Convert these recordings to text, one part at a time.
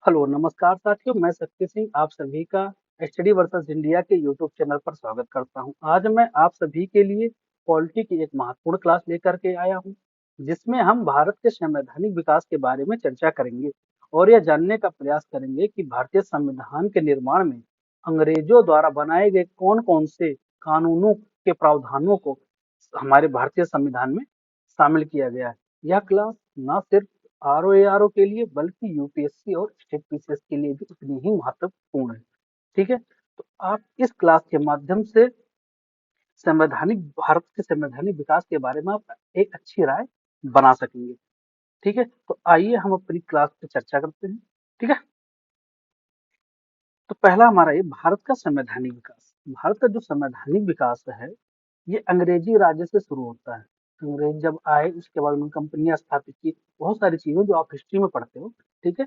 Hello, नमस्कार साथियों, मैं शक्ति सिंह आप सभी का स्टडी वर्सेस इंडिया के यूट्यूब चैनल पर स्वागत करता हूं। आज मैं आप सभी के लिए पॉलिटी की एक महत्वपूर्ण क्लास लेकर के आया हूं, जिसमें हम भारत के संवैधानिक विकास के बारे में चर्चा करेंगे और यह जानने का प्रयास करेंगे कि भारतीय संविधान के निर्माण में अंग्रेजों द्वारा बनाए गए कौन-कौन से कानूनों के प्रावधानों को हमारे भारतीय संविधान में शामिल किया गया है। यह क्लास न सिर्फ आरओ के लिए बल्कि यूपीएससी और स्टेट पीसीएस के लिए भी उतनी ही महत्वपूर्ण है। ठीक है, तो आप इस क्लास के माध्यम से भारत के संवैधानिक विकास के बारे में आप एक अच्छी राय बना सकेंगे। ठीक है, तो आइए हम अपनी क्लास पे चर्चा करते हैं। ठीक है, तो पहला हमारा ये भारत का संवैधानिक विकास। भारत का जो संवैधानिक विकास है, ये अंग्रेजी राज्य से शुरू होता है। अंग्रेज जब आए उसके बाद उन्होंने कंपनियां स्थापित की, बहुत सारी चीजें जो आप हिस्ट्री में पढ़ते हो। ठीक है,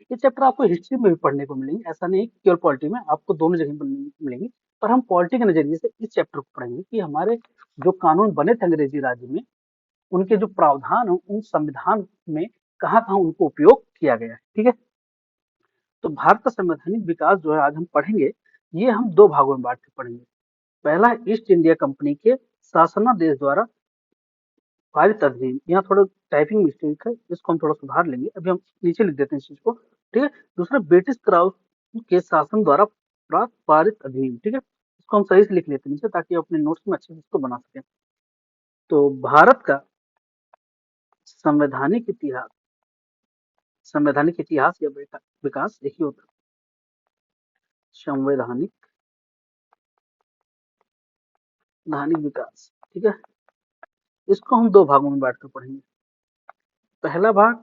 ये चैप्टर आपको हिस्ट्री में भी पढ़ने को मिलेंगे, ऐसा नहीं कि केवल पॉलिटी में, आपको दोनों जगह मिलेंगे। पर हम पॉलिटी के नजरिए से इस चैप्टर को पढ़ेंगे कि हमारे जो कानून बने थे अंग्रेजी राज्य में, उनके जो प्रावधान हो उन संविधान में कहाँ कहाँ उनको उपयोग किया गया है। ठीक है, तो भारत का संवैधानिक विकास जो है आज हम पढ़ेंगे, ये हम दो भागों में बांट के पढ़ेंगे। पहला है ईस्ट इंडिया कंपनी के शासनादेश द्वारा पारित अधिनियम। यहाँ थोड़ा टाइपिंग मिस्टेक है, इसको हम थोड़ा सुधार लेंगे, अभी हम नीचे लिख देते हैं इस चीज को। ठीक है, दूसरा ब्रिटिश क्राउन के शासन द्वारा प्राप्त पारित अधिनियम। ठीक है, इसको हम सही से लिख लेते हैं नीचे ताकि अपने नोट्स में अच्छे से इसको बना सकें। तो भारत का संवैधानिक इतिहास, संवैधानिक इतिहास या बेटा विकास एक ही होता है। संवैधानिक धानिक विकास। ठीक है, इसको हम दो भागों में बांटकर पढ़ेंगे। पहला भाग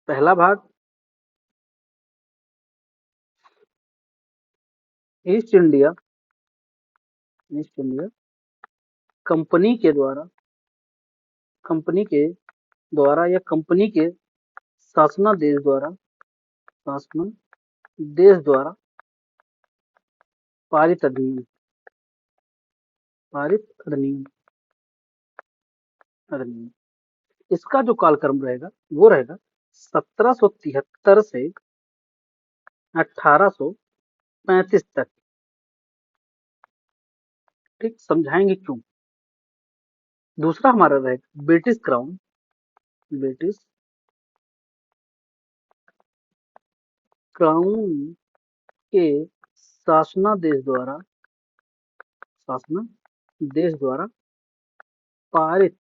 पहला भाग east India east India company के द्वारा कंपनी के द्वारा या कंपनी के शासनादेश द्वारा शासनादेश द्वारा पारित अधिनियम पारित अधिनियम अधिनियम इसका जो कालक्रम रहेगा वो रहेगा 1773 से 1835 तक। ठीक, समझाएंगे क्यों। दूसरा हमारा रहेगा ब्रिटिश क्राउन के शासनादेश द्वारा पारित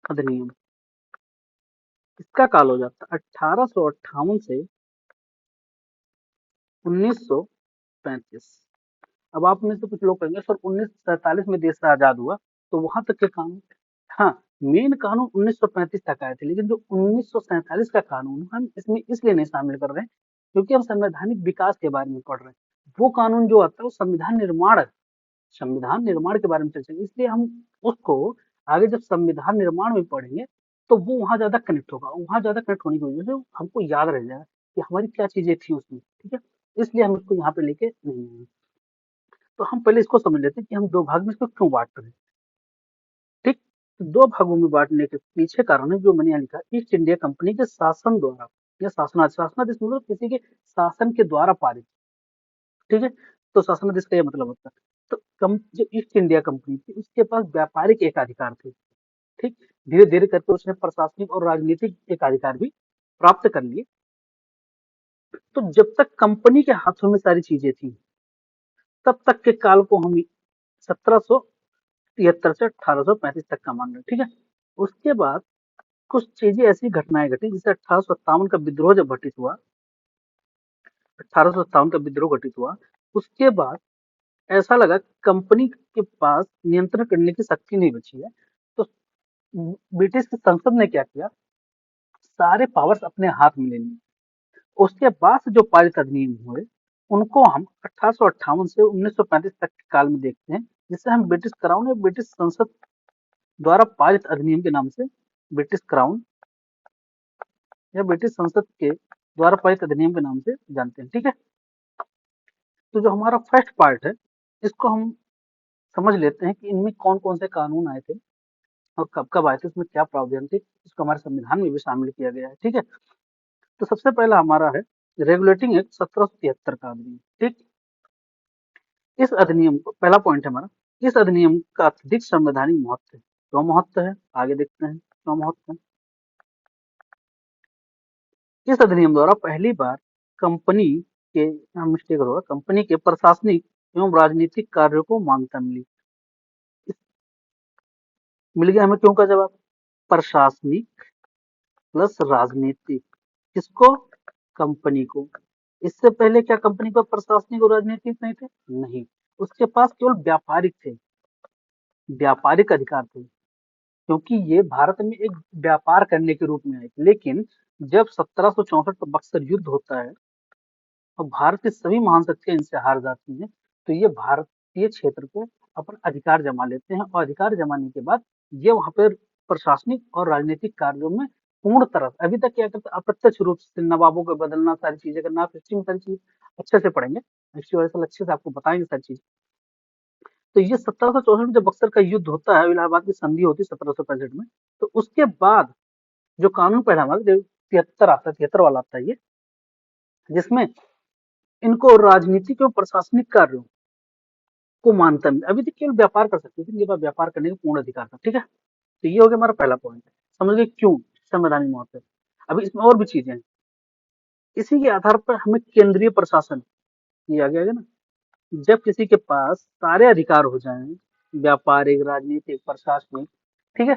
अधिनियम। इसका काल हो जाता है 1858 से 1935। अब आप में से कुछ लोग कहेंगे सर 1947 में देश आजाद हुआ, तो वहां तक के कानून, हाँ, मेन कानून 1935 तक आए थे, लेकिन जो 1947 का कानून हम इसमें इसलिए नहीं शामिल कर रहे हैं क्योंकि हम संवैधानिक विकास के बारे में पढ़ रहे हैं। वो कानून जो आता है वो संविधान निर्माण के बारे में चर्चा, इसलिए हम उसको आगे जब संविधान निर्माण में पढ़ेंगे तो वो वहां ज्यादा कनेक्ट होगा, वहां ज्यादा कनेक्ट होने की वजह से हमको याद रह जाएगा कि हमारी क्या चीजें थी उसमें। ठीक है, इसलिए हम उसको यहाँ पे लेके नहीं आए। तो हम पहले इसको समझ लेते हैं कि हम दो भाग में इसको क्यों बांट रहे हैं। ठीक, तो दो भागों में बांटने के पीछे कारण है जो मैंने यहाँ लिखा, ईस्ट इंडिया कंपनी के शासन द्वारा या शासनादेश मतलब किसी के शासन के द्वारा पारित। ठीक है, तो शासनादेश का यह मतलब होता है। तो जो ईस्ट इंडिया कंपनी थी उसके पास व्यापारिक एकाधिकार थे। ठीक, धीरे धीरे करके उसने प्रशासनिक और राजनीतिक एकाधिकार भी प्राप्त कर लिए। तो जब तक कंपनी के हाथों में सारी चीजें थी तब तक के काल को हम 1773 से 1835 तक का मान रहे हैं। ठीक है, उसके बाद कुछ चीजें ऐसी घटनाएं घटी, जैसे 1857 का विद्रोह जब घटित हुआ, 1857 का विद्रोह घटित हुआ, उसके बाद ऐसा लगा कि कंपनी के पास नियंत्रण करने की शक्ति नहीं बची है। तो ब्रिटिश की संसद ने क्या किया, सारे पावर्स अपने हाथ में ले लिए। उसके बाद से जो पारित अधिनियम हुए उनको हम 1858 से 1935 तक के काल में देखते हैं, जिसे हम ब्रिटिश क्राउन या ब्रिटिश संसद द्वारा पारित अधिनियम के नाम से, ब्रिटिश क्राउन या ब्रिटिश संसद के द्वारा पारित अधिनियम के नाम से जानते हैं। ठीक है, तो जो हमारा फर्स्ट पार्ट है इसको हम समझ लेते हैं कि इनमें कौन कौन से कानून आए थे और कब कब आए थे, उसमें क्या प्रावधान थे, इसको हमारे संविधान में भी शामिल किया गया है। ठीक है, तो सबसे पहला हमारा है रेगुलेटिंग एक्ट 1773 का अधिनियम। ठीक, इस अधिनियम को, पहला पॉइंट है हमारा, इस अधिनियम का अत्यधिक संवैधानिक महत्व है। क्यों महत्व है, आगे देखते हैं क्यों महत्व है। इस अधिनियम द्वारा पहली बार कंपनी के, यहाँ मिस्टेक होगा, कंपनी के प्रशासनिक एवं राजनीतिक कार्यों को मान्यता मिली। मिल गया हमें क्यों का जवाब, प्रशासनिक प्लस राजनीतिक, किसको, कंपनी को। इससे पहले क्या कंपनी पर प्रशासनिक और राजनीतिक नहीं थे, नहीं, उसके पास केवल व्यापारिक थे, व्यापारिक अधिकार थे, क्योंकि ये भारत में एक व्यापार करने के रूप में आए थे। लेकिन जब 1764 का बक्सर युद्ध होता है और भारत की सभी महान शक्तियां इनसे हार जाती हैं, तो ये भारतीय क्षेत्र पे अपन अधिकार जमा लेते हैं, और अधिकार जमाने के बाद ये वहां पर प्रशासनिक और राजनीतिक कार्यों में पूर्ण तरह, अभी तक क्या करते, अप्रत्यक्ष रूप से नवाबों को बदलना, सारी चीजें करना, आप हिस्ट्री में सारी चीज अच्छे से पढ़ेंगे, हिस्ट्री वाले साल अच्छे से आपको बताएंगे सारी चीज। तो ये 1764 में जब बक्सर का युद्ध होता है, इलाहाबाद की संधि होती है 1765 में, तो उसके बाद जो कानून पहला हमारा जो 73 आता है, 73 वाला आता है ये, जिसमें इनको राजनीतिक एवं प्रशासनिक कार्यों को मानता नहीं, अभी तक केवल व्यापार कर सकते थे, इनके पास व्यापार करने का पूर्ण अधिकार था। ठीक है, तो ये हो गया हमारा पहला पॉइंट। समझ गए क्यों संवैधानिक महत्व है। अभी इसमें और भी चीजें हैं, इसी के आधार पर हमें केंद्रीय प्रशासन किया गया है ना। जब किसी के पास सारे अधिकार हो जाएं, व्यापारिक, राजनीतिक, प्रशासनिक, ठीक है,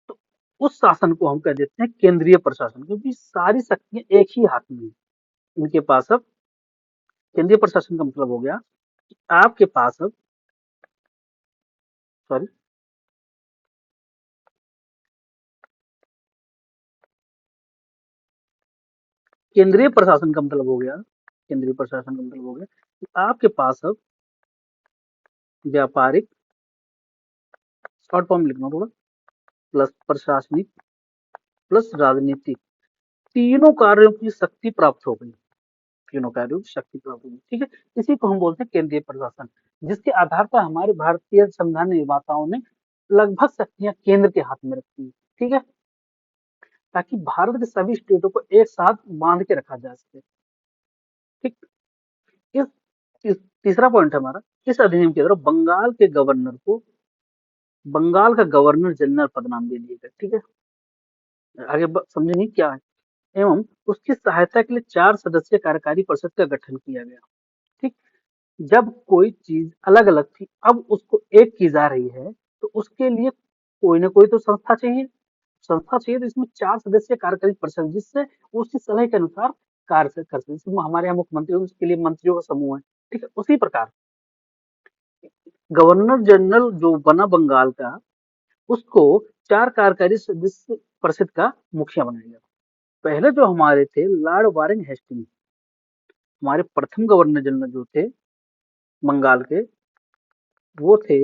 तो उस शासन को हम कह देते हैं केंद्रीय प्रशासन, क्योंकि सारी शक्तियां एक ही हाथ में है इनके पास। अब केंद्रीय प्रशासन का मतलब हो गया कि आपके पास अब, सॉरी, केंद्रीय प्रशासन का मतलब हो गया, केंद्रीय प्रशासन का मतलब हो गया कि आपके पास अब व्यापारिक, शॉर्ट फॉर्म लिखना थोड़ा, प्लस प्रशासनिक प्लस राजनीतिक, तीनों कार्यों की शक्ति प्राप्त हो गई, तीनों कार्यों की शक्ति प्राप्त हो गई। ठीक है, इसी को हम बोलते हैं केंद्रीय प्रशासन, जिसके आधार पर हमारे भारतीय संविधान निर्माताओं ने लगभग शक्तियां केंद्र के हाथ में रखी है। ठीक है, ताकि भारत के सभी स्टेटों को एक साथ बांध के रखा जा सके। ठीक, इस, तीसरा पॉइंट हमारा, इस अधिनियम के द्वारा बंगाल के गवर्नर को बंगाल का गवर्नर जनरल पद नाम दे दिया गया। ठीक है, आगे समझेंगे क्या है। एवं उसकी सहायता के लिए 4 सदस्यीय कार्यकारी परिषद का गठन किया गया। ठीक, जब कोई चीज अलग अलग थी, अब उसको एक की जा रही है, तो उसके लिए कोई ना कोई तो संस्था चाहिए, संस्था चाहिए, तो इसमें 4 सदस्यीय कार्यकारी परिषद, जिससे वो उसकी सलाह के अनुसार कार्य कर सकते। जैसे हमारे यहाँ मुख्यमंत्री, उसके लिए मंत्रियों का समूह है। ठीक है, उसी प्रकार गवर्नर जनरल जो बना बंगाल का, उसको 4 कार्यकारी सदस्य परिषद का मुखिया बनाया गया। पहले जो हमारे थे लॉर्ड वारेन हेस्टिंग, हमारे प्रथम गवर्नर जनरल जो थे बंगाल के, वो थे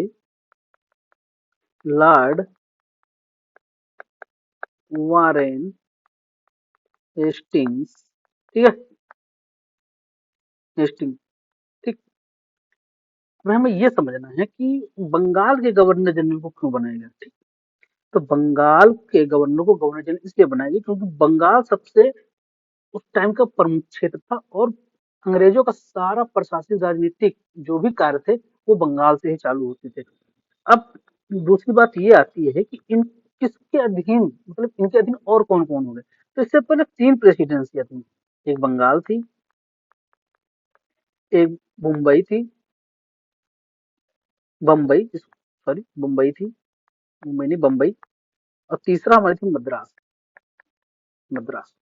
लॉर्ड वारेन हेस्टिंग्स। ठीक है, हेस्टिंग। ठीक, अब हमें ये समझना है कि बंगाल के गवर्नर जनरल को क्यों बनाया गया। ठीक, तो बंगाल के गवर्नर को गवर्नर जनरल इसलिए बनाया गया क्योंकि बंगाल सबसे उस टाइम का प्रमुख क्षेत्र था, और अंग्रेजों का सारा प्रशासनिक राजनीतिक जो भी कार्य थे वो बंगाल से ही चालू होते थे। अब दूसरी बात ये आती है कि इन किसके अधीन, मतलब इनके अधीन और कौन कौन हो गए। तो इससे पहले 3 प्रेसिडेंसियां थी, एक बंगाल थी, एक मुंबई थी, बम्बई, सॉरी मुंबई थी, मुंबई नहीं बम्बई, और तीसरा हमारी थी मद्रास, मद्रास।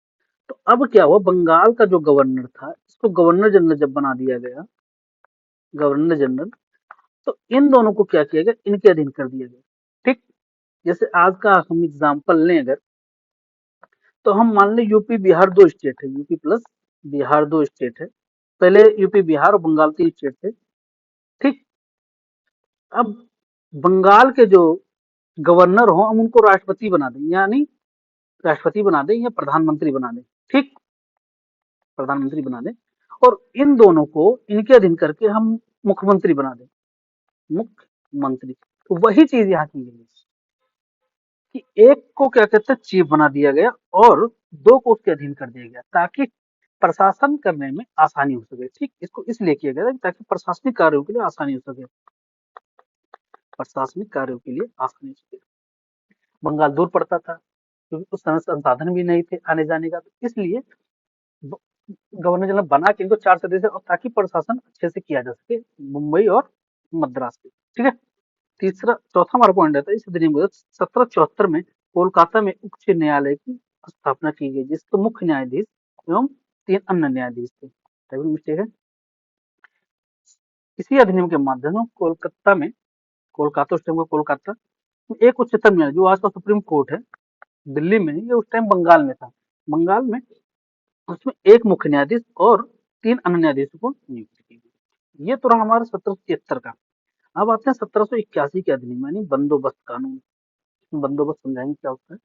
तो अब क्या हुआ, बंगाल का जो गवर्नर था, इसको गवर्नर जनरल जब बना दिया गया, गवर्नर जनरल, तो इन दोनों को क्या किया गया, इनके अधीन कर दिया गया। ठीक, जैसे आज का हम एग्जाम्पल लें अगर, तो हम मान लें यूपी बिहार 2 स्टेट है, यूपी प्लस बिहार 2 स्टेट है। पहले यूपी बिहार और बंगाल 3 स्टेट थे। ठीक, अब बंगाल के जो गवर्नर हो, हम उनको राष्ट्रपति बना दें, यानी राष्ट्रपति बना दें या प्रधानमंत्री बना दें। ठीक, प्रधानमंत्री बना दें, और इन दोनों को इनके अधीन करके हम मुख्यमंत्री बना दें, मंत्री। तो वही चीज यहाँ की गई है कि एक को क्या कहते हैं चीफ बना दिया गया और दो को उसके अधीन कर दिया गया ताकि प्रशासन करने में आसानी हो सके। ठीक, इसको इसलिए किया गया था ताकि प्रशासनिक कार्यों के लिए आसानी हो सके, प्रशासनिक कार्यों के लिए आसानी हो सके। बंगाल दूर पड़ता था क्योंकि उस समय संसाधन भी नहीं थे आने जाने का, तो इसलिए ब- गवर्नर जनरल बना के इनको 4 सदस्य और ताकि प्रशासन अच्छे से किया जा सके मुंबई और मद्रास के। ठीक है। तीसरा चौथा हमारा पॉइंट रहता है इस अधिनियम के 1774 में कोलकाता में उच्च न्यायालय की स्थापना की गई जिसके मुख्य न्यायाधीश एवं 3 अन्य न्यायाधीश थे। टाइपिंग मिस्टेक है। इसी अधिनियम के माध्यम से कोलकाता में, कोलकाता उस टाइम का कोलकाता में एक उच्चतम न्यायालय जो आज का सुप्रीम कोर्ट है दिल्ली में, ये उस टाइम बंगाल में था। बंगाल में उसमें एक मुख्य न्यायाधीश और 3 अन्य न्यायाधीशों को नियुक्त की गई। ये तो रहा हमारा 1773 का। अब आते हैं 1781 के अधिनियम यानी बंदोबस्त कानून। बंदोबस्त समझाएंगे क्या होता है।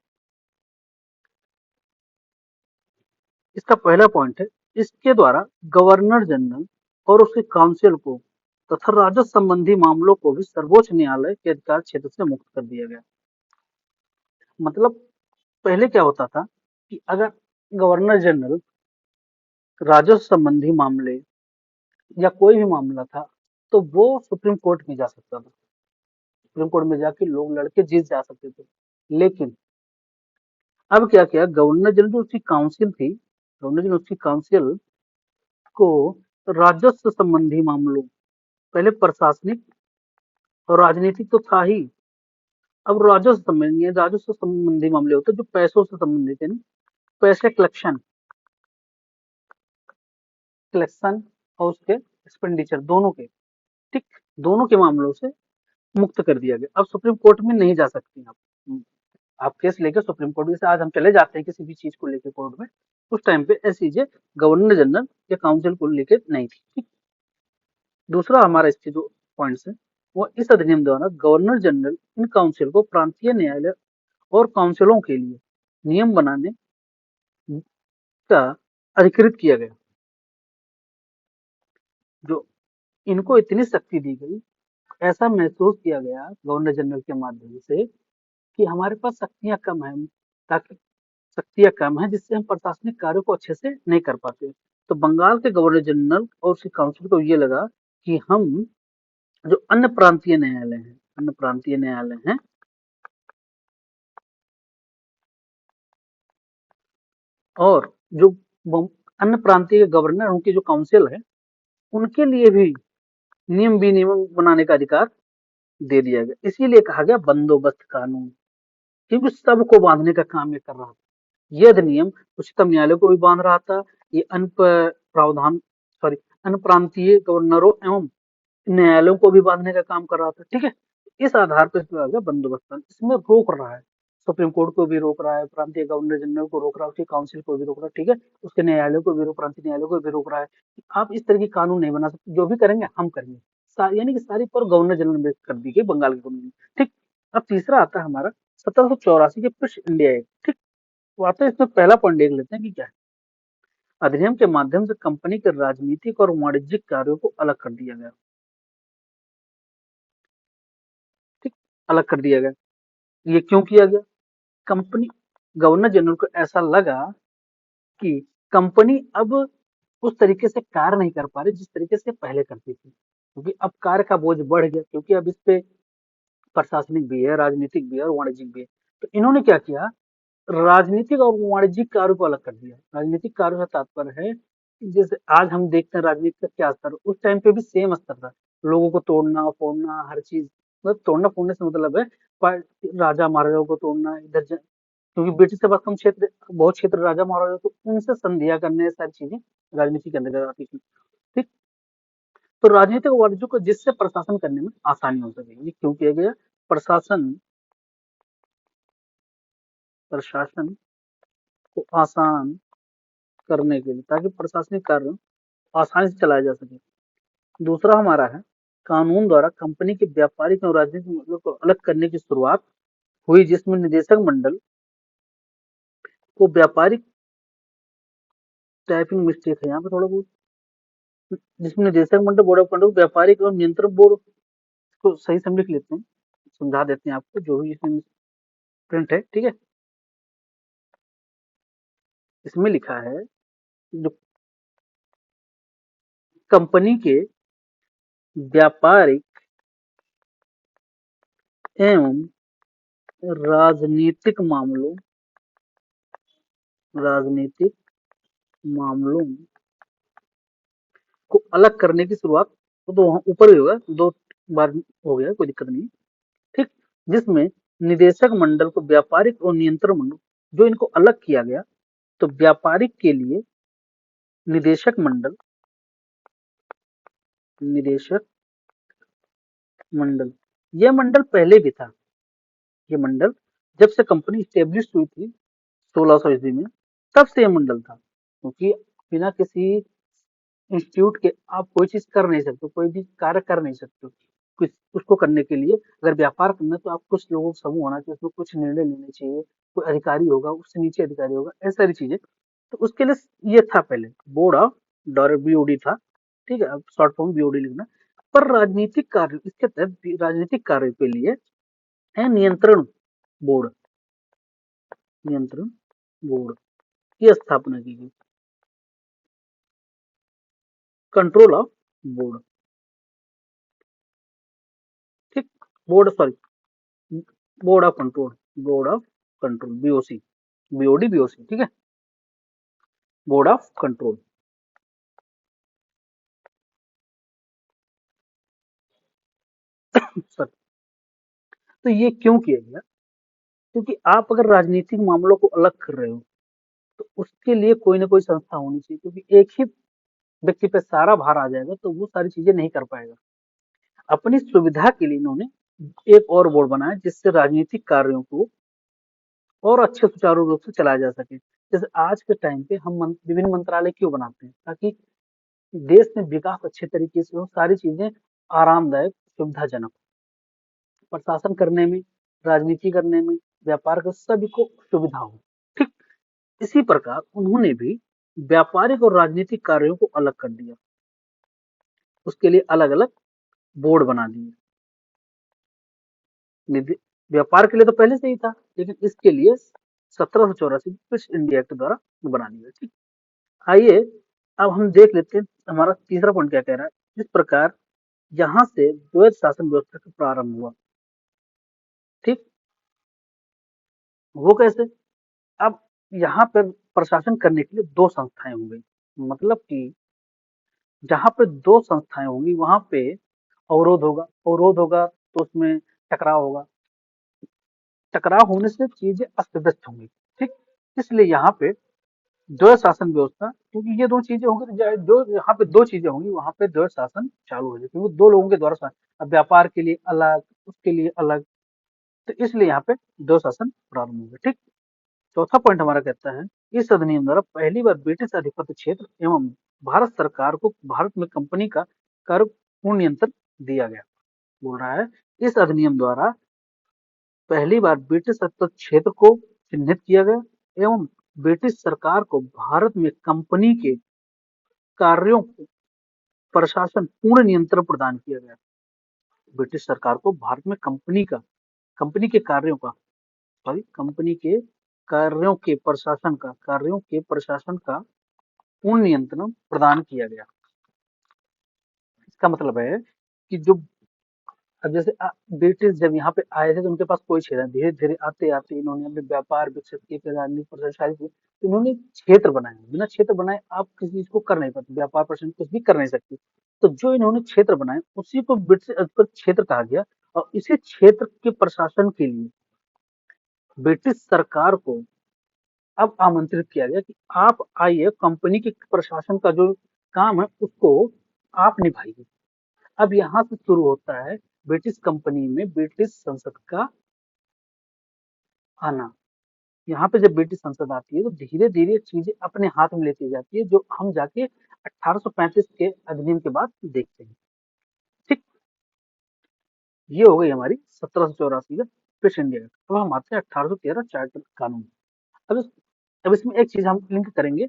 इसका पहला पॉइंट है, इसके द्वारा गवर्नर जनरल और उसके काउंसिल को तथा राजस्व संबंधी मामलों को भी सर्वोच्च न्यायालय के अधिकार क्षेत्र से मुक्त कर दिया गया। मतलब पहले क्या होता था कि अगर गवर्नर जनरल राजस्व संबंधी मामले या कोई भी मामला था तो वो सुप्रीम कोर्ट में जा सकता था। सुप्रीम कोर्ट में जाके लोग लड़के जीत जा सकते थे। लेकिन अब क्या किया गवर्नर जनरल जो उसकी काउंसिल थी, गवर्नर जनरल उसकी काउंसिल को राजस्व संबंधी मामलों, पहले प्रशासनिक और राजनीतिक तो था ही, अब राजस्व संबंधी मामले होते जो पैसों से संबंधित है, पैसे कलेक्शन, कलेक्शन और उसके एक्सपेंडिचर दोनों के, ठीक, दोनों के मामलों से मुक्त कर दिया गया। अब सुप्रीम कोर्ट में नहीं जा सकती आप केस लेकर सुप्रीम कोर्ट में। जैसे आज हम चले जाते हैं किसी भी चीज को लेकर कोर्ट में, उस टाइम पे ऐसी चीजें गवर्नर जनरल या काउंसिल को लेकर नहीं थी। ठीक। दूसरा हमारा इसके जो पॉइंट्स है वो इस अधिनियम द्वारा गवर्नर जनरल इन काउंसिल को प्रांतीय न्यायालय और काउंसिलों के लिए नियम बनाने का अधिकृत किया गया। जो इनको इतनी शक्ति दी गई, ऐसा महसूस किया गया गवर्नर जनरल के माध्यम से कि हमारे पास शक्तियां कम है, ताकि शक्तियां कम है जिससे हम प्रशासनिक कार्यों को अच्छे से नहीं कर पाते। तो बंगाल के गवर्नर जनरल और उसकी काउंसिल को ये लगा कि हम जो अन्य प्रांतीय न्यायालय हैं और जो अन्य प्रांतीय गवर्नर उनकी जो काउंसिल है उनके लिए भी नियम विनियम बनाने का अधिकार दे दिया गया। इसीलिए कहा गया बंदोबस्त कानून, क्योंकि सबको बांधने का काम ये कर रहा था। ये अधिनियम उच्चतम न्यायालय को भी बांध रहा था। ये प्रावधान सॉरी अन्य प्रांतीय गवर्नरों एवं न्यायालयों को भी बांधने का काम कर रहा था। ठीक है। इस आधार पर जो है बंदोबस्त कानून इसमें रोक रहा है, सुप्रीम कोर्ट को भी रोक रहा है, प्रांतीय गवर्नर जनरल को रोक रहा है, उसकी काउंसिल को भी रोक रहा है। ठीक है। उसके न्यायालयों को भी प्रांतीय न्यायालयों को भी रोक रहा है कि आप इस तरह की कानून नहीं बना सकते, जो भी करेंगे हम करेंगे। यानी कि सारी पर गवर्नर जनरल में कर दी गई बंगाल की गवर्नर। ठीक। अब तीसरा आता है हमारा 1784 के ब्रिटिश इंडिया एक्ट। ठीक। तो आता है इसमें पहला पॉइंट देख लेते हैं कि क्या है। अधिनियम के माध्यम से कंपनी के राजनीतिक और वाणिज्यिक कार्यों को अलग कर दिया गया। ठीक। अलग कर दिया गया। ये क्यों किया गया? कंपनी, गवर्नर जनरल को ऐसा लगा कि कंपनी अब उस तरीके से कार्य नहीं कर पा रही जिस तरीके से पहले करती थी, क्योंकि अब कार्य का बोझ बढ़ गया, क्योंकि अब इस पे प्रशासनिक भी है, राजनीतिक भी है और वाणिज्यिक भी है। तो इन्होंने क्या किया, राजनीतिक और वाणिज्यिक कार्यों को अलग कर दिया। राजनीतिक कार्यों का तात्पर्य है कि जैसे आज हम देखते हैं राजनीति का क्या स्तर, उस टाइम पे भी सेम स्तर था। लोगों को तोड़ना फोड़ना हर चीज, मतलब तोड़ना फोड़ने से मतलब है राजा महाराजाओं को तोड़ना, क्योंकि ब्रिटिश के पास कम क्षेत्र, बहुत क्षेत्र राजा महाराजा, तो उनसे संधियां करने सारी चीजें राजनीति के अंदर आती थी। ठीक। तो राजनीतिक वाणिज्य को जिससे प्रशासन करने में आसानी हो सके, ये क्यों किया गया? प्रशासन प्रशासन को आसान करने के लिए, ताकि प्रशासनिक कार्य आसानी से चलाया जा सके। दूसरा हमारा है, कानून द्वारा कंपनी के व्यापारिक और राजनीतिक मुद्दों को अलग करने की शुरुआत हुई, जिसमें निदेशक मंडल को व्यापारिक, टाइपिंग मिस्टेक है यहाँ पे थोड़ा बहुत, जिसमें निदेशक मंडल बोर्ड ऑफ कंट्रोल व्यापारिक और नियंत्रण बोर्ड इसको सही से हम लिख लेते हैं, समझा देते हैं आपको जो भी इसमें प्रिंट है, ठीक है। इसमें लिखा है जो कंपनी के व्यापारिक एवं राजनीतिक मामलों राजनीतिक मामलों को अलग करने की शुरुआत, वो तो वहां ऊपर ही होगा, दो बार हो गया, कोई दिक्कत नहीं, ठीक। जिसमें निदेशक मंडल को व्यापारिक और नियंत्रण मंडल, जो इनको अलग किया गया, तो व्यापारिक के लिए निदेशक मंडल, निदेशक मंडल, यह मंडल पहले भी था। ये मंडल जब से कंपनी स्टेब्लिश हुई थी 1600 ईस्वी में, तब से ये मंडल था, क्योंकि बिना किसी इंस्टीट्यूट के आप कोई चीज कर नहीं सकते, कोई भी कार्य कर नहीं सकते। कुछ उसको करने के लिए अगर व्यापार करना है तो आप कुछ लोगों का समूह होना चाहिए, उसमें कुछ निर्णय लेने चाहिए, कोई अधिकारी होगा, उससे नीचे अधिकारी होगा, ऐसी सारी चीजें। तो उसके लिए ये था पहले, बोर्ड ऑफ डायरेक्ट, बीओडी था, ठीक है। अब शॉर्ट फॉर्म बीओडी लिखना। पर राजनीतिक कार्य, इसके तहत राजनीतिक कार्य के लिए है नियंत्रण बोर्ड, नियंत्रण बोर्ड की स्थापना की गई, कंट्रोल ऑफ बोर्ड, ठीक। Board, sorry, board of control, board of control, BOC, BOD BOC, ठीक है, बोर्ड ऑफ कंट्रोल। सर, तो ये क्यों किया गया? क्योंकि आप अगर राजनीतिक मामलों को अलग कर रहे हो तो उसके लिए कोई ना कोई संस्था होनी चाहिए, क्योंकि एक ही व्यक्ति पे सारा भार आ जाएगा तो वो सारी चीजें नहीं कर पाएगा। अपनी सुविधा के लिए इन्होंने एक और बोर्ड बनाया जिससे राजनीतिक कार्यों को और अच्छे सुचारू रूप से चलाया जा सके। जैसे आज के टाइम पे हम विभिन्न मंत्रालय क्यों बनाते हैं? ताकि देश में विकास अच्छे तरीके से हो, सारी चीजें आरामदायक, सुविधाजनक, प्रशासन करने में, राजनीति करने में, व्यापार कर, सभी को सुविधा हो, ठीक। इसी प्रकार उन्होंने भी व्यापारिक और राजनीतिक कार्यों को अलग कर दिया, उसके लिए अलग अलग बोर्ड बना दिए। व्यापार के लिए तो पहले से ही था, लेकिन इसके लिए 1784 ब्रिटिश इंडिया एक्ट द्वारा बना दिया, ठीक। आइए अब हम देख लेते हैं हमारा तीसरा पॉइंट क्या कह रहा है। इस प्रकार यहाँ से द्वैध शासन व्यवस्था का प्रारंभ हुआ, ठीक। वो कैसे? अब यहाँ पर प्रशासन करने के लिए दो संस्थाएं होंगी, मतलब कि जहाँ पे दो संस्थाएं होंगी वहां पे अवरोध होगा, अवरोध होगा तो उसमें टकराव होगा, टकराव होने से चीजें अस्त व्यस्त होंगी, ठीक। इसलिए यहाँ पे द्वैध शासन व्यवस्था, क्योंकि ये दो चीजें होंगी तो जो यहाँ पे दो चीजें होंगी वहां पे द्वैध शासन चालू हो जाए, क्योंकि दो लोगों के द्वारा अब व्यापार के लिए अलग, उसके लिए अलग, तो इसलिए यहाँ पे द्वैध शासन प्रारंभ होगा, ठीक। चौथा पॉइंट हमारा कहता है, इस अधिनियम द्वारा पहली बार ब्रिटिश आधिपत्य क्षेत्र एवं भारत सरकार को भारत में कंपनी का कर पूर्ण नियंत्रण दिया गया। बोल रहा है, इस अधिनियम द्वारा पहली बार ब्रिटिश आधिपत्य क्षेत्र को चिन्हित किया गया एवं ब्रिटिश सरकार को भारत में कंपनी के कार्यों को प्रशासन पूर्ण नियंत्रण प्रदान किया गया। ब्रिटिश सरकार को भारत में कंपनी के कार्यों का, सॉरी, कंपनी के कार्यों के प्रशासन का पूर्ण नियंत्रण प्रदान किया गया। इसका मतलब है कि जो, अब जैसे ब्रिटिश जब यहाँ पे आए थे तो उनके पास कोई क्षेत्र, धीरे धीरे आते आते इन्होंने अपने व्यापार विकसित किए, फिर राजनीतिक प्रशासन सारी चीजें, तो इन्होंने क्षेत्र बनाए, बिना क्षेत्र बनाए आप किसी चीज को कर नहीं पाते, व्यापार प्रशासन कुछ भी कर नहीं सकते। तो जो इन्होंने क्षेत्र बनाए उसी को ब्रिटिश अधिकृत क्षेत्र कहा गया, और इसी क्षेत्र के प्रशासन के लिए ब्रिटिश सरकार को अब आमंत्रित किया गया कि आप आइए, कंपनी के प्रशासन का जो काम है उसको आप निभाइए। अब यहाँ से शुरू होता है ब्रिटिश कंपनी में ब्रिटिश संसद का आना। यहाँ पे जब ब्रिटिश संसद आती है तो धीरे धीरे चीजें अपने हाथ में लेती जाती है, जो हम जाके 1835 के अधिनियम के बाद देखते हैं, ठीक। ये हो गई हमारी 1784 का ब्रिटिश इंडिया एक्ट। अब हम आते हैं 1813 चार्टर कानून। अब अब इसमें एक चीज हम लिंक करेंगे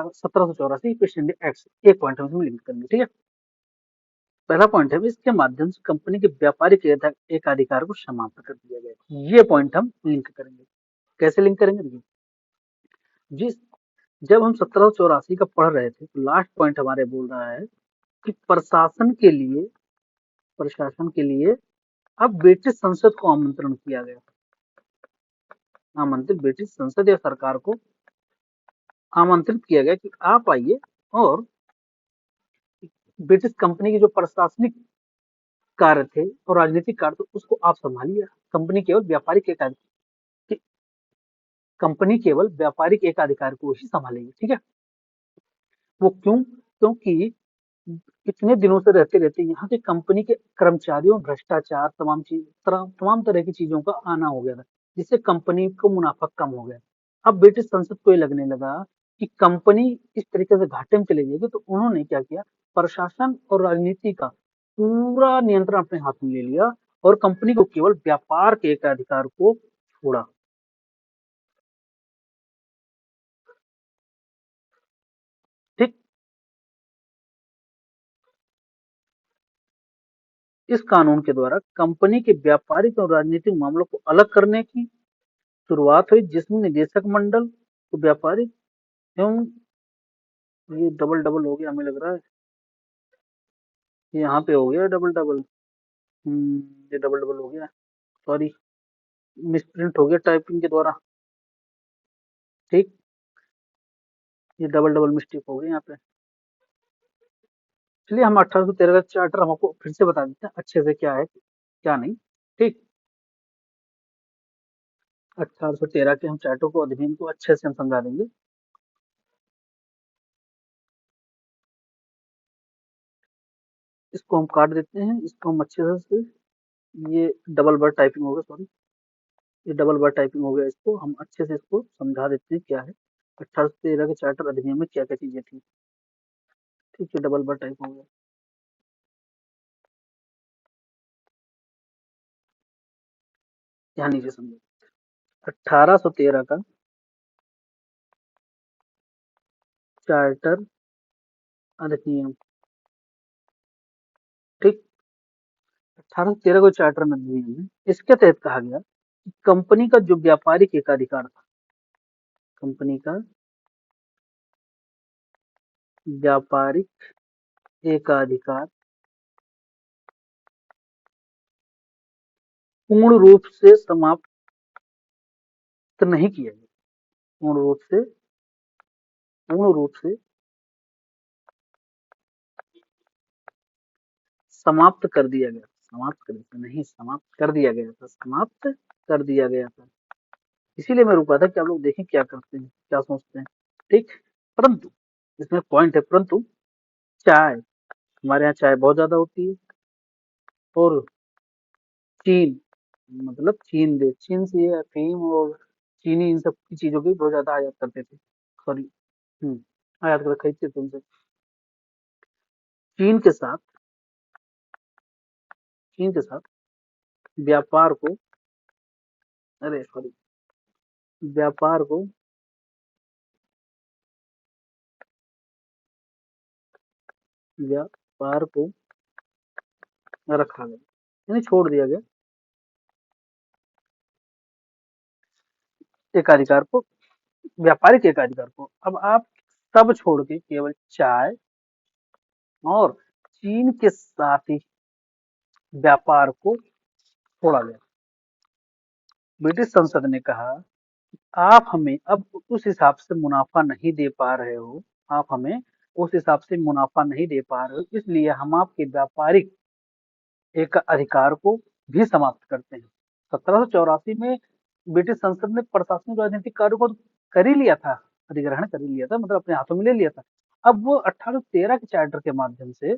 1784 ब्रिटिश इंडिया एक्ट से, एक पॉइंट हम इसमें लिंक करेंगे, ठीक है। पहला पॉइंट है इसके माध्यम से कंपनी के व्यापारिक एकाधिकार को समाप्त कर दिया गया। ये पॉइंट हम लिंक करेंगे। कैसे लिंक करेंगे? देखिए, जिस जब हम 1784 का पढ़ रहे थे तो लास्ट पॉइंट हमारे बोल रहा है कि प्रशासन के लिए अब ब्रिटिश संसद को आमंत्रण किया गया। आमंत्रित ब्रिटिश संसद या सरकार को आमंत्रित किया गया कि आप आइए और ब्रिटिश कंपनी के जो प्रशासनिक कार्य थे और राजनीतिक कार्य थे उसको आप संभालिए। कंपनी केवल व्यापारिक एकाधिकार कंपनी केवल व्यापारिक एकाधिकार को ही संभालेगी। ठीक है, वो क्यों? क्योंकि इतने दिनों से रहते रहते यहाँ के कंपनी के कर्मचारियों भ्रष्टाचार तमाम तरह की चीजों का आना हो गया था, जिससे कंपनी को मुनाफा कम हो गया। अब ब्रिटिश संसद को ये लगने लगा कि कंपनी इस तरीके से घाटे में चली जाएगी, तो उन्होंने क्या किया, प्रशासन और राजनीति का पूरा नियंत्रण अपने हाथ में ले लिया और कंपनी को केवल व्यापार के एकाधिकार को छोड़ा। ठीक, इस कानून के द्वारा कंपनी के व्यापारिक और राजनीतिक मामलों को अलग करने की शुरुआत हुई, जिसमें निदेशक मंडल को व्यापारिक एवं ये डबल डबल हो गया हमें लग रहा है, यहाँ पे हो गया डबल डबल। ये डबल डबल हो गया, सॉरी, मिसप्रिंट हो गया टाइपिंग के द्वारा। ठीक, ये डबल डबल मिस्टेक हो गई यहाँ पे। चलिए हम 1813 का चार्टर हम आपको फिर से बता देते हैं अच्छे से क्या है क्या नहीं। ठीक, 1813 के हम चार्टर को, अधिनियम को अच्छे से हम समझा देंगे। इसको हम काट देते हैं, इसको हम अच्छे से, ये डबल बार टाइपिंग हो गया, सॉरी, ये डबल बार टाइपिंग हो गया। इसको हम अच्छे से इसको समझा देते हैं क्या है 1813 के चार्टर अधिनियम में क्या क्या चीजें थी। ठीक है, डबल बार टाइप हो गया, यहाँ नीचे समझो। 1813 का चार्टर अधिनियम। ठीक, 1813 को चार्टर अधिनियम में इसके तहत कहा गया कि कंपनी का जो व्यापारिक एकाधिकार था, कंपनी का व्यापारिक एकाधिकार पूर्ण रूप से समाप्त नहीं किया गया। पूर्ण रूप से समाप्त कर दिया गया। समाप्त कर दिया नहीं, समाप्त कर दिया गया था, समाप्त कर दिया गया था। इसीलिए मैं रुका था कि आप लोग देखें क्या करते हैं, क्या सोचते हैं। ठीक, परंतु इसमें पॉइंट है, परंतु चाय, हमारे यहाँ चाय बहुत ज्यादा होती है और चीन, मतलब चीन से ये अफीम और चीनी इन सब की चीजों की बहुत ज्यादा आयात करते थे, सॉरी, आयात कर खरीदते थे उनसे। चीन के साथ चीन के साथ व्यापार को, अरे सॉरी, व्यापार को व्यापार को रखा गया, यानी छोड़ दिया गया एकाधिकार को, व्यापारिक एकाधिकार को। अब आप सब छोड़ के केवल चाय और चीन के साथ ही व्यापार को छोड़ा गया। ब्रिटिश संसद ने कहा आप हमें अब उस हिसाब से मुनाफा नहीं दे पा रहे हो, आप हमें उस हिसाब से मुनाफा नहीं दे पा रहे हो, इसलिए हम आपके व्यापारिक एक अधिकार को भी समाप्त करते हैं। 1784 में ब्रिटिश संसद ने प्रशासनिक राजनीतिक कार्यों को कर ही लिया था, अधिग्रहण कर ही लिया था, मतलब अपने हाथों में ले लिया था। अब वो 1813 के चार्टर के माध्यम से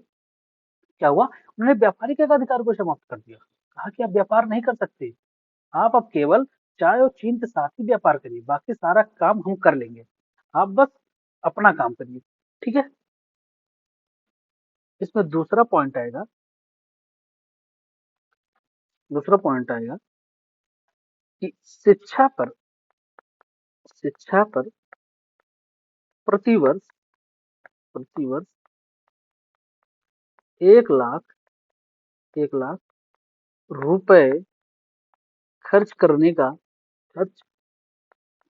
क्या हुआ, उन्होंने व्यापारिक एक अधिकार को समाप्त कर दिया। कहा कि आप व्यापार नहीं कर सकते, आप अब केवल चाय और चीन के साथ ही व्यापार करिए, बाकी सारा काम हम कर लेंगे, आप बस अपना काम करिए। ठीक है, इसमें दूसरा पॉइंट आएगा कि शिक्षा पर प्रतिवर्ष प्रतिवर्ष 1 लाख 1 लाख रुपए खर्च करने का खर्च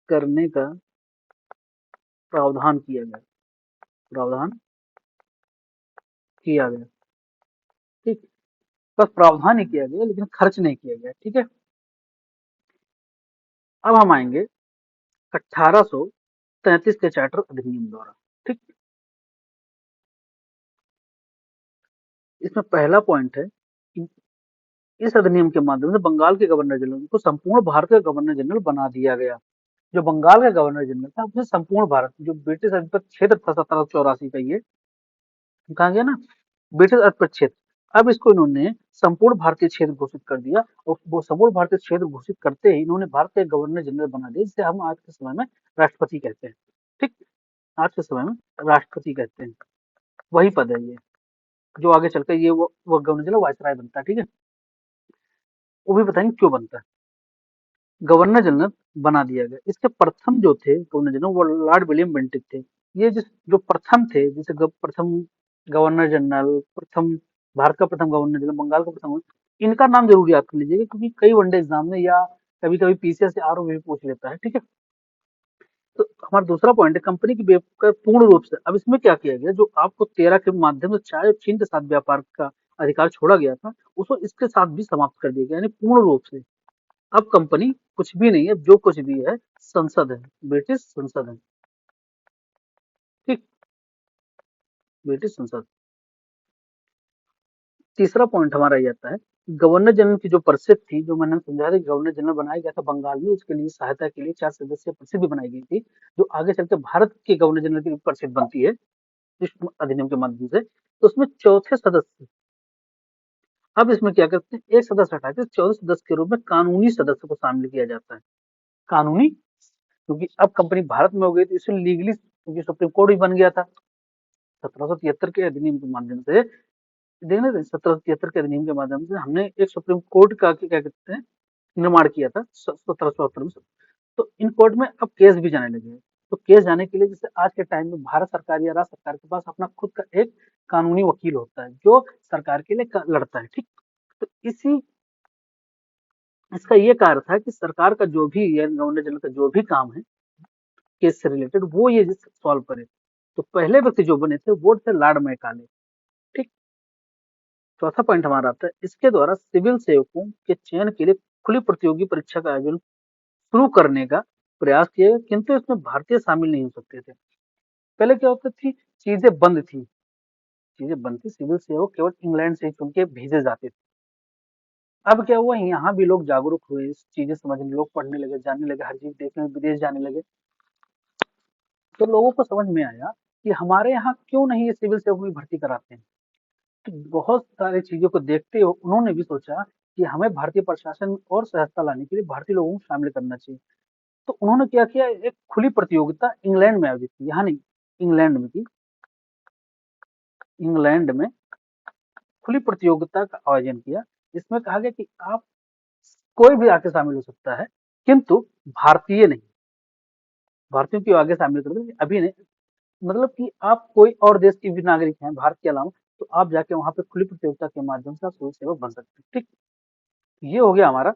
करने का प्रावधान किया गया। प्रावधान किया गया। ठीक। बस प्रावधान ही किया गया लेकिन खर्च नहीं किया गया। ठीक है। अब हम आएंगे 1833 के चार्टर अधिनियम द्वारा। ठीक। इसमें पहला पॉइंट है कि इस अधिनियम के माध्यम से बंगाल के गवर्नर जनरल को संपूर्ण भारत का गवर्नर जनरल बना दिया गया। जो बंगाल का गवर्नर जनरल था उसने संपूर्ण भारत जो ब्रिटिश अधिपत्य क्षेत्र था 1784 का, ये कहा गया ना, ब्रिटिश अधिपत्य क्षेत्र। अब इसको इन्होंने संपूर्ण भारतीय क्षेत्र घोषित कर दिया और वो संपूर्ण भारतीय क्षेत्र घोषित करते ही इन्होंने भारत के गवर्नर जनरल बना दिया, जिसे हम आज के समय में राष्ट्रपति कहते हैं। ठीक। आज के समय में राष्ट्रपति कहते हैं, वही पद है ये, जो आगे चलकर ये वो गवर्नर जनरल वायसराय बनता है। ठीक है। वो भी बताएंगे क्यों बनता है। गवर्नर जनरल बना दिया गया। इसके प्रथम जो थे गवर्नर जनरल वो लॉर्ड विलियम बेंटिक थे। ये जो प्रथम थे, जैसे प्रथम गवर्नर जनरल, प्रथम भारत का प्रथम गवर्नर जनरल, बंगाल का प्रथम, इनका नाम जरूर याद कर लीजिएगा क्योंकि कई वनडे एग्जाम में या कभी कभी पीसीएस या आरओ भी पूछ लेता है। ठीक है। तो हमारा दूसरा पॉइंट है कंपनी की पूर्ण रूप से। अब इसमें क्या किया गया, जो आपको 13 के माध्यम से चाय और चीन के साथ व्यापार का अधिकार छोड़ा गया था, उसको इसके साथ भी समाप्त कर दिया गया, यानी पूर्ण रूप से। अब कंपनी कुछ भी नहीं है, जो कुछ भी है संसद है, ब्रिटिश संसद है। ठीक। ब्रिटिश संसद। तीसरा पॉइंट हमारा ये आता है गवर्नर जनरल की जो परिषद थी, जो मैंने समझाया था, गवर्नर जनरल बनाया गया था बंगाल में, उसके लिए सहायता के लिए 4 सदस्यीय परिषद भी बनाई गई थी, जो आगे चलकर भारत के गवर्नर जनरल की परिषद बनती है इस अधिनियम के माध्यम से। तो उसमें चौथे सदस्य, अब इसमें क्या करते हैं, एक सदस्य हटा के 14 सदस्य के रूप में कानूनी सदस्य को शामिल किया जाता है। कानूनी, क्योंकि अब कंपनी भारत में हो गई, तो इसलिए लीगली, क्योंकि सुप्रीम कोर्ट भी बन गया था 1773 के अधिनियम के माध्यम से। देखना, 1773 के अधिनियम के माध्यम से हमने एक सुप्रीम कोर्ट का क्या कहते हैं निर्माण किया था 1774 में। तो इन कोर्ट में अब केस भी जाने लगे हैं। तो केस जाने के लिए जैसे आज के टाइम में भारत सरकार या राज्य सरकार के पास अपना खुद का एक कानूनी वकील होता है जो सरकार के लिए लड़ता है। ठीक। तो इसका ये कार्य था कि सरकार का जो भी या गवर्नर जनरल का जो भी काम है केस से रिलेटेड, वो ये सॉल्व करे। तो पहले व्यक्ति जो बने थे वो थे लॉर्ड मैकाले। ठीक। चौथा पॉइंट हमारा आता है, इसके द्वारा सिविल सेवकों के चयन के लिए खुली प्रतियोगी परीक्षा का आयोजन शुरू करने का प्रयास किया गया, किंतु इसमें भारतीय शामिल नहीं हो सकते थे। पहले क्या होता थी, चीजें बंद थी, सिविल सेवक केवल इंग्लैंड से चुन के भेजे जाते थे। अब क्या हुआ, यहाँ भी लोग जागरूक हुए, चीजें समझने, लोग पढ़ने लगे, जानने लगे, हर चीज देखने, विदेश जाने लगे। तो लोगों को समझ में आया कि हमारे यहाँ क्यों नहीं ये सिविल सेवकों की भर्ती कराते हैं। तो बहुत सारी चीजों को देखते हुए उन्होंने भी सोचा कि हमें भारतीय प्रशासन और सहजता लाने के लिए भारतीय लोगों को शामिल करना चाहिए। तो उन्होंने क्या किया, एक खुली प्रतियोगिता इंग्लैंड में आयोजित की, यहाँ नहीं, इंग्लैंड में की। इंग्लैंड में खुली प्रतियोगिता का आयोजन किया। इसमें कहा गया कि आप कोई भी आके शामिल हो सकता है, किंतु भारतीय नहीं, भारतीयों की आगे शामिल कर देंगे अभी नहीं। मतलब कि आप कोई और देश के भी नागरिक हैं भारत के अलावा, तो आप जाके वहां पे खुली प्रतियोगिता के माध्यम से आप सिविल सेवक बन सकते हैं। ठीक। ये हो गया हमारा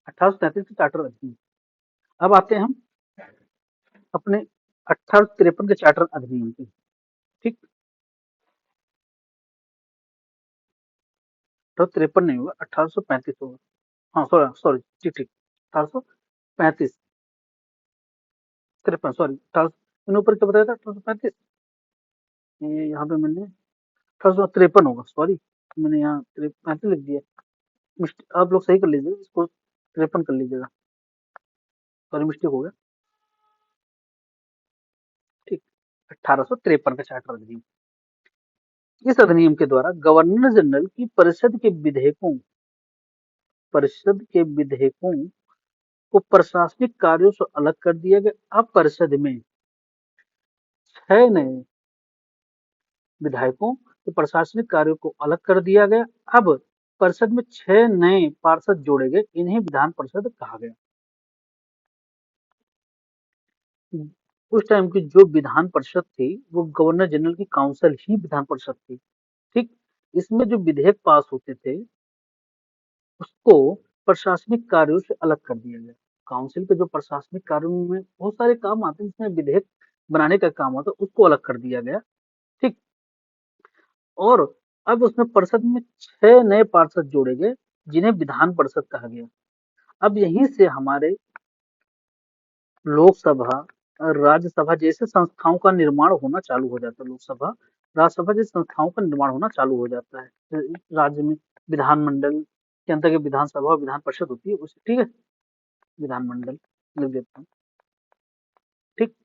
1833 के चार्टर अधिनियम। अब आते हैं हम अपने 1853 के चार्टर अधिनियम पे। ठीक। 1853 नहीं होगा, 1835 होगा। हाँ सॉरी सॉरी, ठीक ठीक, 1835, 53, सॉरी, मैंने ऊपर क्या बताया था, 1835, ये यहाँ पे मैंने 1853 होगा, सॉरी, मैंने यहाँ 35 लिख दिया। आप लोग सही कर लीजिएगा, इसको 53 कर लीजिएगा, सॉरी मिस्टेक हो गया। ठीक। 1853 का चार्टर अधिनियम। इस अधिनियम के द्वारा गवर्नर जनरल की परिषद के विधेयकों को प्रशासनिक कार्यों से अलग कर दिया गया। अब परिषद में 6 नए विधायकों के प्रशासनिक कार्यों को अलग कर दिया गया। अब परिषद में 6 नए पार्षद जोड़े गए, इन्हें विधान परिषद कहा गया। उस टाइम की जो विधान परिषद थी वो गवर्नर जनरल की काउंसिल ही विधान परिषद थी। ठीक। इसमें जो विधेयक पास होते थे उसको प्रशासनिक कार्यों से अलग कर दिया गया। काउंसिल के जो प्रशासनिक कार्यों में बहुत सारे काम आते हैं, जिसमें विधेयक बनाने का काम होता है, उसको अलग कर दिया गया। ठीक। और अब उसमें परिषद में 6 नए पार्षद जोड़े गए, जिन्हें विधान परिषद कहा गया। अब यहीं से हमारे लोकसभा और राज्यसभा जैसे संस्थाओं का निर्माण होना चालू हो जाता है। लोकसभा, राज्यसभा जैसी संस्थाओं का निर्माण होना चालू हो जाता है। राज्य में विधानमंडल के अंतर्गत विधानसभा और विधान परिषद होती है उसे, ठीक है, विधानमंडल लिख देते हैं। ठीक,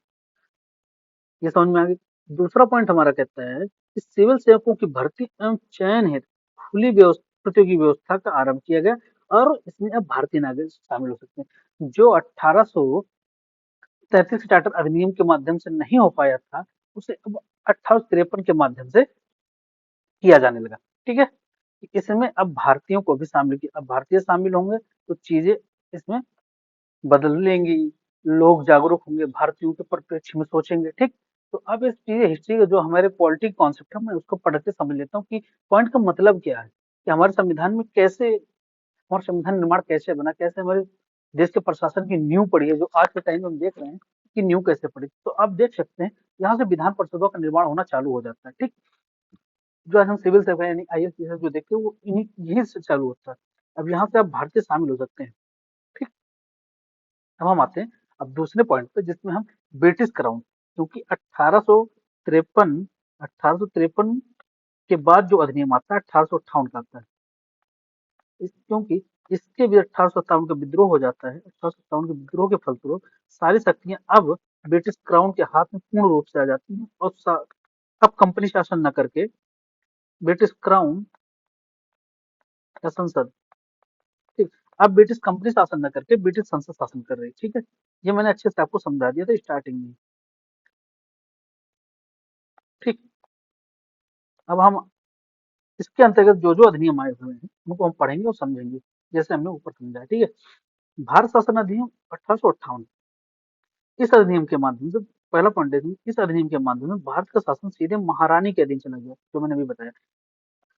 ये समझ में आ गई। दूसरा पॉइंट हमारा कहता है कि सिविल सेवकों की भर्ती एवं चयन हेतु खुली प्रतियोगी व्यवस्था का आरंभ किया गया, और इसमें अब भारतीय नागरिक शामिल हो सकते हैं। जो 1833 चार्टर अधिनियम के माध्यम से नहीं हो पाया था, उसे अब 1853 के माध्यम से किया जाने लगा। ठीक है, इसमें अब भारतीयों को भी शामिल किया। अब भारतीय शामिल होंगे तो चीजें इसमें बदल लेंगी, लोग जागरूक होंगे, भारतीयों के परिप्रेक्ष्य में सोचेंगे। ठीक, तो अब इस चीज हिस्ट्री का जो हमारे पॉलिटिक कॉन्सेप्ट है, मैं उसको पढ़ के समझ लेता हूँ कि पॉइंट का मतलब क्या है, कि हमारे संविधान में कैसे, हमारा संविधान निर्माण कैसे बना, कैसे हमारे देश के प्रशासन की नींव पड़ी है, जो आज के टाइम में हम देख रहे हैं कि नींव कैसे पड़ी। तो आप देख सकते हैं यहाँ से विधान परिषदों का निर्माण होना चालू हो जाता है। ठीक, जो आज हम सिविल सेवा यानी आईएएस जो देखते हैं वो इन्हीं यहीं से चालू होता है। अब यहाँ से आप भारतीय शामिल हो सकते हैं। ठीक, अब हम आते हैं अब दूसरे पॉइंट पे, जिसमें हम ब्रिटिश क्राउन, क्योंकि 1853 के बाद जो अधिनियम आता है 1858 का आता है। क्योंकि इसके भी 1857 का विद्रोह हो जाता है। 1857 के विद्रोह के फलस्वरूप सारी शक्तियां अब ब्रिटिश क्राउन के हाथ में पूर्ण रूप से आ जाती हैं, और अब कंपनी शासन न करके ब्रिटिश क्राउन या संसद, ठीक, अब ब्रिटिश कंपनी शासन न करके ब्रिटिश संसद शासन कर रही है। ठीक है, ये मैंने अच्छे से आपको समझा दिया था स्टार्टिंग में। ठीक, अब हम इसके अंतर्गत जो जो अधिनियम आए हुए हैं उनको हम पढ़ेंगे और समझेंगे, जैसे हमने ऊपर समझा है। ठीक है, भारत शासन अधिनियम 1858, इस अधिनियम के माध्यम से, पहला पॉइंट है इसमें, इस अधिनियम के माध्यम से भारत का शासन सीधे महारानी के अधीन चला गया, जो मैंने अभी बताया।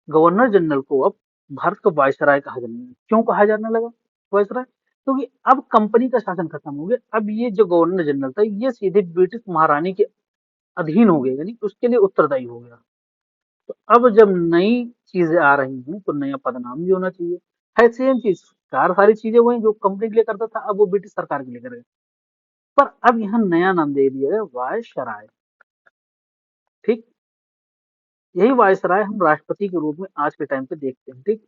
गवर्नर जनरल को अब भारत का वायसराय कहा जाने लगा। क्यों कहा जाने लगा वायसराय? क्योंकि अब कंपनी का शासन खत्म हो गया। अब ये जो गवर्नर जनरल था ये सीधे ब्रिटिश महारानी के अधीन हो गया, यानी उसके लिए उत्तरदायी हो गया। तो अब जब नई चीजें आ रही हैं तो नया पदनाम भी होना चाहिए। है सेम चीज, सारी चीजें वही जो कंपनी के लिए करता था, अब वो ब्रिटिश सरकार के लिए करेगा। पर अब यहाँ नया नाम दे दिया गया वायसराय। ठीक, यही वायसराय हम राष्ट्रपति के रूप में आज के टाइम पे देखते हैं। ठीक,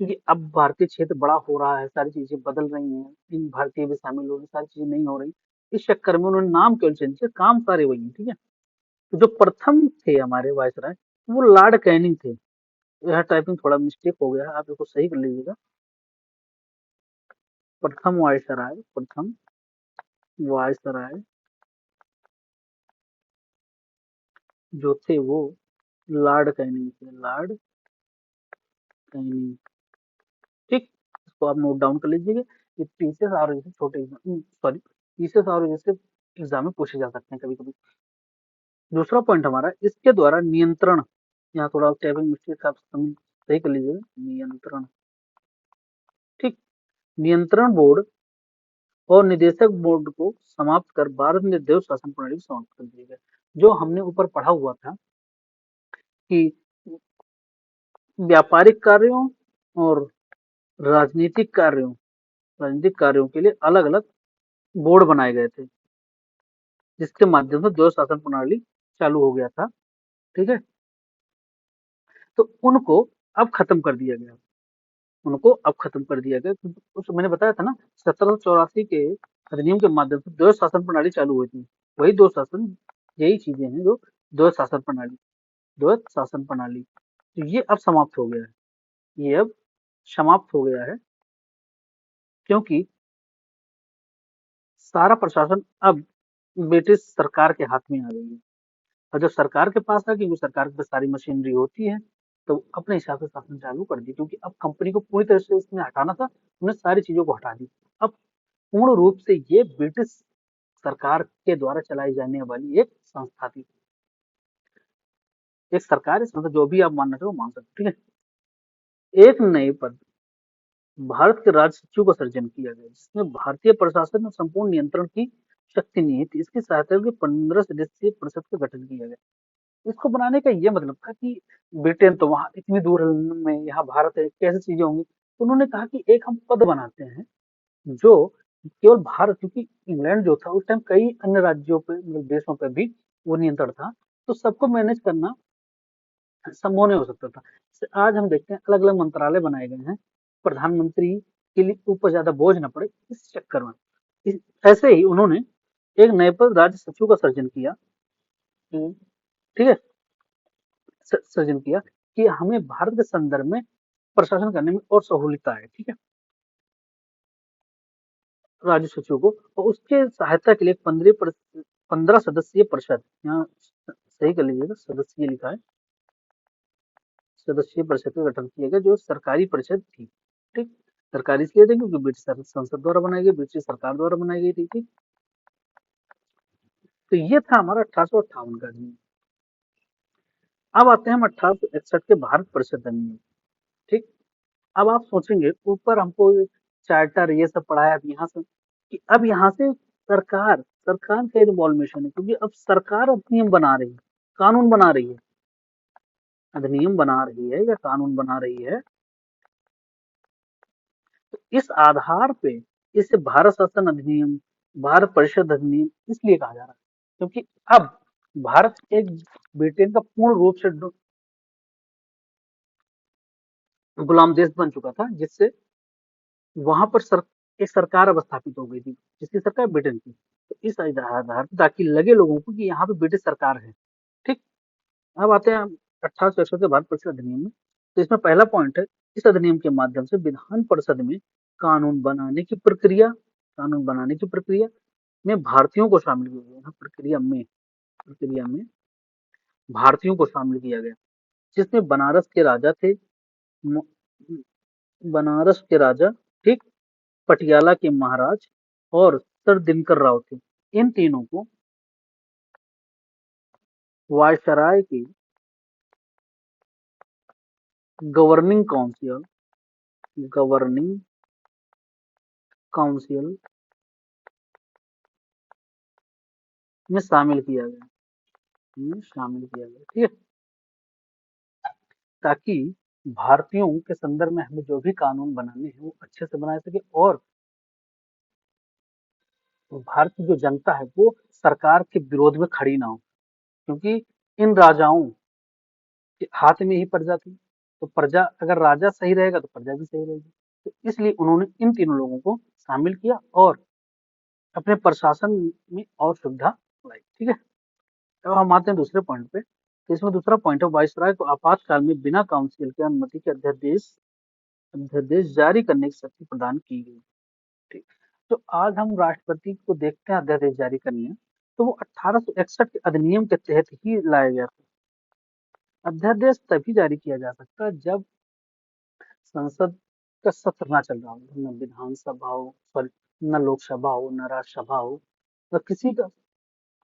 क्योंकि अब भारतीय क्षेत्र बड़ा हो रहा है, सारी चीजें बदल रही हैं, इन भारतीय भी शामिल हो रही, सारी चीजें नहीं हो रही। इस चक्कर में उन्होंने नाम केवल चेंज किया, काम सारे वही हैं। ठीक है, तो जो प्रथम थे हमारे वायसराय वो लॉर्ड कैनिंग थे। यह टाइपिंग थोड़ा मिस्टेक हो गया है, आप इसको सही कर लीजिएगा। प्रथम वायसराय, प्रथम वायसराय जो थे वो लॉर्ड कैनिंग थे, लॉर्ड कैनिंग। ठीक, इसको आप नोट डाउन कर लीजिएगा। ये पीसेस और जैसे छोटे एग्जाम, सॉरी, पीसेस और जैसे एग्जाम में पूछे जा सकते हैं कभी कभी। दूसरा पॉइंट हमारा, इसके द्वारा नियंत्रण, यहाँ थोड़ा टाइपिंग मिस्टेक आप सही कर लीजिएगा, नियंत्रण। ठीक, नियंत्रण बोर्ड और निदेशक बोर्ड को समाप्त कर भारत में देव शासन प्रणाली को समाप्त कर दिया गया। जो हमने ऊपर पढ़ा हुआ था कि व्यापारिक कार्यों और राजनीतिक कार्यों राजनीतिक कार्यों के लिए अलग अलग बोर्ड बनाए गए थे, जिसके माध्यम से द्वैध शासन प्रणाली चालू हो गया था। ठीक है, तो उनको अब खत्म कर दिया गया, उनको अब खत्म कर दिया गया, क्योंकि उस मैंने बताया था ना, 1784 के अधिनियम के माध्यम से द्वैध शासन प्रणाली चालू हुई थी। वही दो शासन, यही चीजें हैं जो द्वैध शासन प्रणाली, द्वैध शासन प्रणाली, तो ये अब समाप्त हो गया है, ये अब समाप्त हो गया है, क्योंकि सारा प्रशासन अब ब्रिटिश सरकार के हाथ में आ गई है। और जब सरकार के पास आ गई, वो सरकार के पास सारी मशीनरी होती है, तो अपने हिसाब से शासन चालू कर दी, क्योंकि अब कंपनी को पूरी तरह से इसमें हटाना था, उन्हें सारी चीजों को हटा दी। अब पूर्ण रूप से ये ब्रिटिश सरकार के द्वारा चलाई जाने वाली एक संस्था थी। एक सरकार है, मतलब जो भी आप मानना चाहो मान सकते हो, ठीक है। एक नए पद भारत के राज्य सचिव का सृजन किया गया, जिसमें भारतीय प्रशासन में संपूर्ण नियंत्रण की शक्ति निहित थी। इसकी सहायता से 15 सदस्यीय परिषद का गठन किया गया। इसको बनाने का ये मतलब था कि ब्रिटेन तो वहां इतनी दूर में, यहाँ भारत है, कैसे चीजें होंगी, तो उन्होंने कहा कि एक हम पद बनाते हैं जो केवल भारत, क्योंकि इंग्लैंड जो था उस टाइम कई अन्य राज्यों पे, मतलब देशों पे भी वो नियंत्रण था, तो सबको मैनेज करना संभव नहीं हो सकता था। जैसे आज हम देखते हैं अलग अलग मंत्रालय बनाए गए हैं, प्रधानमंत्री के लिए ऊपर ज्यादा बोझ न पड़े इस चक्कर में। ऐसे ही उन्होंने एक नए पद राज्य सचिव का सृजन किया। ठीक है, सृजन किया कि हमें भारत के संदर्भ में प्रशासन करने में और सहूलियत आए। ठीक है, राज्य सचिव को, और उसके सहायता के लिए 15 सदस्यीय परिषद, यहाँ सही कर लीजिएगा, सदस्यीय लिखा है, सदस्यीय परिषद का गठन किया गया, जो सरकारी परिषद थी। ठीक, सरकारी इसलिए थी क्योंकि ब्रिटिश संसद द्वारा बनाई गई, ब्रिटिश सरकार द्वारा बनाई गई थी। ठीक, तो ये था हमारा 1858 का अधिनियम। अब आते हैं हम 1861 के भारत परिषद अधिनियम। ठीक, अब आप सोचेंगे ऊपर हमको चार्टर ये सब पढ़ाया, अब यहाँ से कि अब यहाँ से सरकार सरकार का इन्वॉल्वेशन है, क्योंकि अब सरकार अधिनियम बना रही है, कानून बना रही है, अधिनियम बना रही है या कानून बना रही है। तो इस आधार पे इसे भारत शासन अधिनियम, भारत परिषद अधिनियम इसलिए कहा जा रहा है, क्योंकि अब भारत एक ब्रिटेन का पूर्ण रूप से गुलाम देश बन चुका था, जिससे वहां पर एक सरकार अब स्थापित हो गई थी, जिसकी सरकार ब्रिटेन की। तो इस आधार पर, ताकि लगे लोगों को कि यहाँ पे ब्रिटिश सरकार है। ठीक, अब आते हैं 1861 के भारत परिषद अधिनियम में। तो इसमें पहला पॉइंट है, इस अधिनियम के माध्यम से विधान परिषद में कानून बनाने की प्रक्रिया कानून बनाने की प्रक्रिया में भारतीयों को शामिल किया गया। प्रक्रिया में भारतीयों को शामिल किया गया, जिसमें म- बनारस के राजा, ठीक, पटियाला के महाराज और सर दिनकर राव थे। इन तीनों को वायसराय की गवर्निंग काउंसिल गवर्निंग काउंसिल में शामिल किया गया, ठीक है, ताकि भारतीयों के संदर्भ में हमें जो भी कानून बनाने हैं वो अच्छे से बना सके, और भारत की जो जनता है वो सरकार के विरोध में खड़ी ना हो, क्योंकि इन राजाओं के हाथ में ही प्रजा थी। तो प्रजा, अगर राजा सही रहेगा तो प्रजा भी सही रहेगी। तो इसलिए उन्होंने इन तीनों लोगों को शामिल किया और अपने प्रशासन में और सुविधा लाई। ठीक है, अब हम आते हैं दूसरे पॉइंट पे। तो इसमें दूसरा पॉइंट है, वायसराय को आपातकाल में बिना काउंसिल की अनुमति के अध्यादेश अध्यादेश जारी करने की शक्ति प्रदान की गई। ठीक, तो आज हम राष्ट्रपति को देखते हैं अध्यादेश जारी करने में, तो वो 1861 के अधिनियम के तहत ही लाया गया था। अध्यादेश तभी जारी किया जा सकता है जब संसद का सत्र ना चल रहा हो, न विधानसभा हो, सॉरी, न लोकसभा हो, न राज्यसभा हो, न किसी का,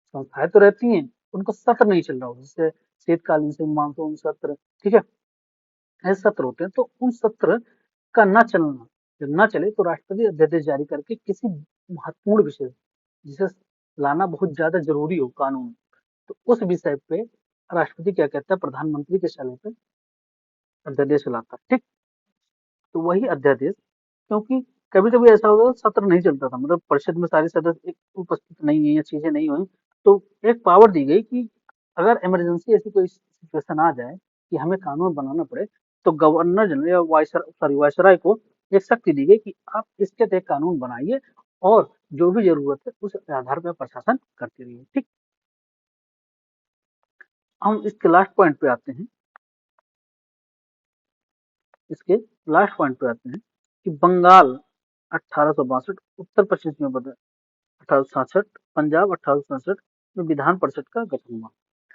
संस्थाएं तो रहती हैं, उनका सत्र नहीं चल रहा हो, जैसे शीतकालीन से मानसून सत्र, ठीक है, ऐसे सत्र होते हैं। तो उन सत्र का न चलना, जब न चले तो राष्ट्रपति अध्यादेश जारी करके किसी महत्वपूर्ण विषय जिसे लाना बहुत ज्यादा जरूरी हो कानून, तो उस विषय पे राष्ट्रपति क्या कहता है, प्रधानमंत्री के सलाह पे अध्यादेश लाता है। ठीक, तो वही अध्यादेश, क्योंकि कभी कभी ऐसा होता था सत्र नहीं चलता था, मतलब परिषद में सारे सदस्य उपस्थित नहीं है या चीजें नहीं हुई, तो एक पावर दी गई कि अगर इमरजेंसी ऐसी कोई सिचुएशन आ जाए कि हमें कानून बनाना पड़े, तो गवर्नर जनरल या वायसराय को एक शक्ति दी गई कि आप इसके तहत कानून बनाइए और जो भी जरूरत है उस आधार पर प्रशासन करते रहिए। ठीक, हम इसके लास्ट पॉइंट पे आते हैं, इसके लास्ट पॉइंट पे आते हैं कि बंगाल 1862, उत्तर पश्चिम में बदल 1867, पंजाब 1867 में विधान परिषद का गठन हुआ।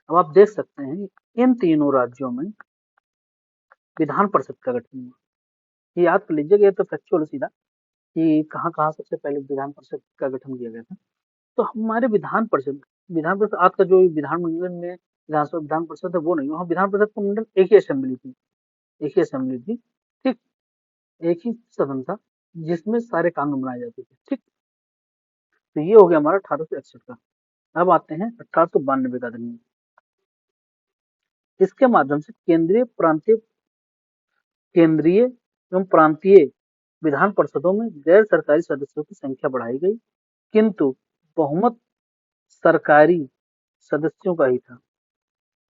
अब आप देख सकते हैं इन तीनों राज्यों में विधान परिषद का गठन हुआ। ये याद कर लीजिएगा, ये तो फैक्चुअल सीधा कि कहाँ कहाँ सबसे पहले विधान परिषद का गठन किया गया था। तो हमारे विधान परिषद आज का जो विधानमंडल में विधानसभा विधान परिषद है वो नहीं, वहाँ विधान परिषद का मंडल एक ही असेंबली थी, एक ही असेंबली थी, ठीक, एक ही सदन था जिसमें सारे कानून बनाए जाते थे, ठीक। तो ये हो गया हमारा 1861 का। अब आते हैं 1892 का अधिनियम। इसके माध्यम से केंद्रीय एवं प्रांतीय विधान परिषदों में गैर सरकारी सदस्यों की संख्या बढ़ाई गई, किंतु बहुमत सरकारी सदस्यों का ही था।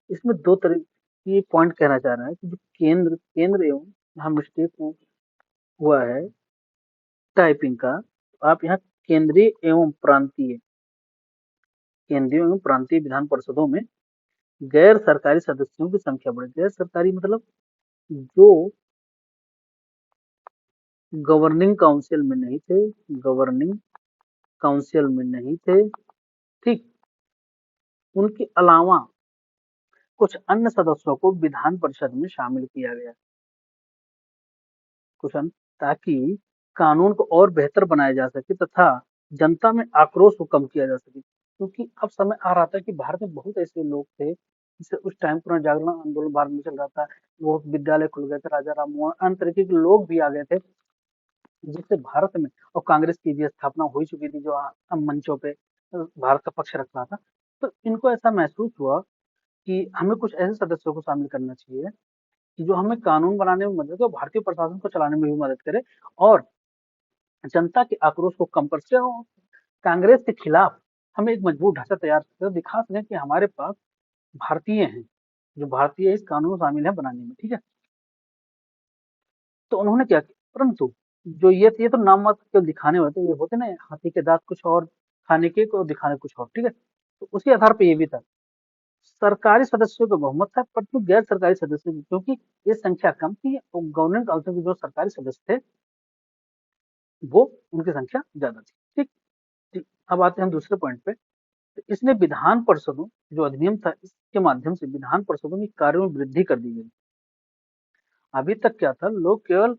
इसमें दो तरह की पॉइंट कहना चाह रहा है कि जो केंद्र केंद्र एवं यहाँ मिस्टेक हुआ है टाइपिंग का। आप यहाँ केंद्रीय एवं प्रांतीय विधान परिषदों में गैर सरकारी सदस्यों की संख्या बढ़ी। गैर सरकारी मतलब जो गवर्निंग काउंसिल में नहीं थे, गवर्निंग काउंसिल में नहीं थे, ठीक, उनके अलावा कुछ अन्य सदस्यों को विधान परिषद में शामिल किया गया, कुछ अन्य, ताकि कानून को और बेहतर बनाया जा सके तथा जनता में आक्रोश को कम किया जा सके। क्योंकि अब समय आ रहा था कि भारत में बहुत ऐसे लोग थे, जैसे उस टाइम पुनर्जागरण आंदोलन भारत में चल रहा था, वो विद्यालय खुल गए थे, राजा राम मोहन अन्य तरीके के लोग भी आ गए थे, जिससे भारत में, और कांग्रेस की भी स्थापना हो ही चुकी थी जो मंचों पे भारत का पक्ष रख रहा था। तो इनको ऐसा महसूस हुआ कि हमें कुछ ऐसे सदस्यों को शामिल करना चाहिए कि जो हमें कानून बनाने में मदद करे, भारतीय प्रशासन को चलाने में भी मदद करे और जनता के आक्रोश को कम कर सके और कांग्रेस के खिलाफ हमें एक मजबूत ढांचा तैयार करके दिखा सकें कि हमारे पास भारतीय हैं, जो भारतीय इस कानून में शामिल है बनाने में, ठीक है। तो उन्होंने क्या किया, परंतु जो ये तो नाम मात्र केवल दिखाने होते, ये होते ना हाथी के दांत कुछ और खाने के को दिखाने कुछ और, ठीक है। तो उसी आधार पर ये भी था, सरकारी सदस्यों का बहुमत था परंतु गैर सरकारी सदस्यों की, क्योंकि ये संख्या कम थी और गवर्निंग काउंसिल के जो सरकारी सदस्य थे वो उनकी संख्या ज्यादा थी, ठीक। ठीक। अब आते हैं हम दूसरे पॉइंट पे। तो इसने विधान परिषदों, जो अधिनियम था इसके माध्यम से विधान परिषदों की कार्यों में वृद्धि कर दी गई। अभी तक क्या था, लोग केवल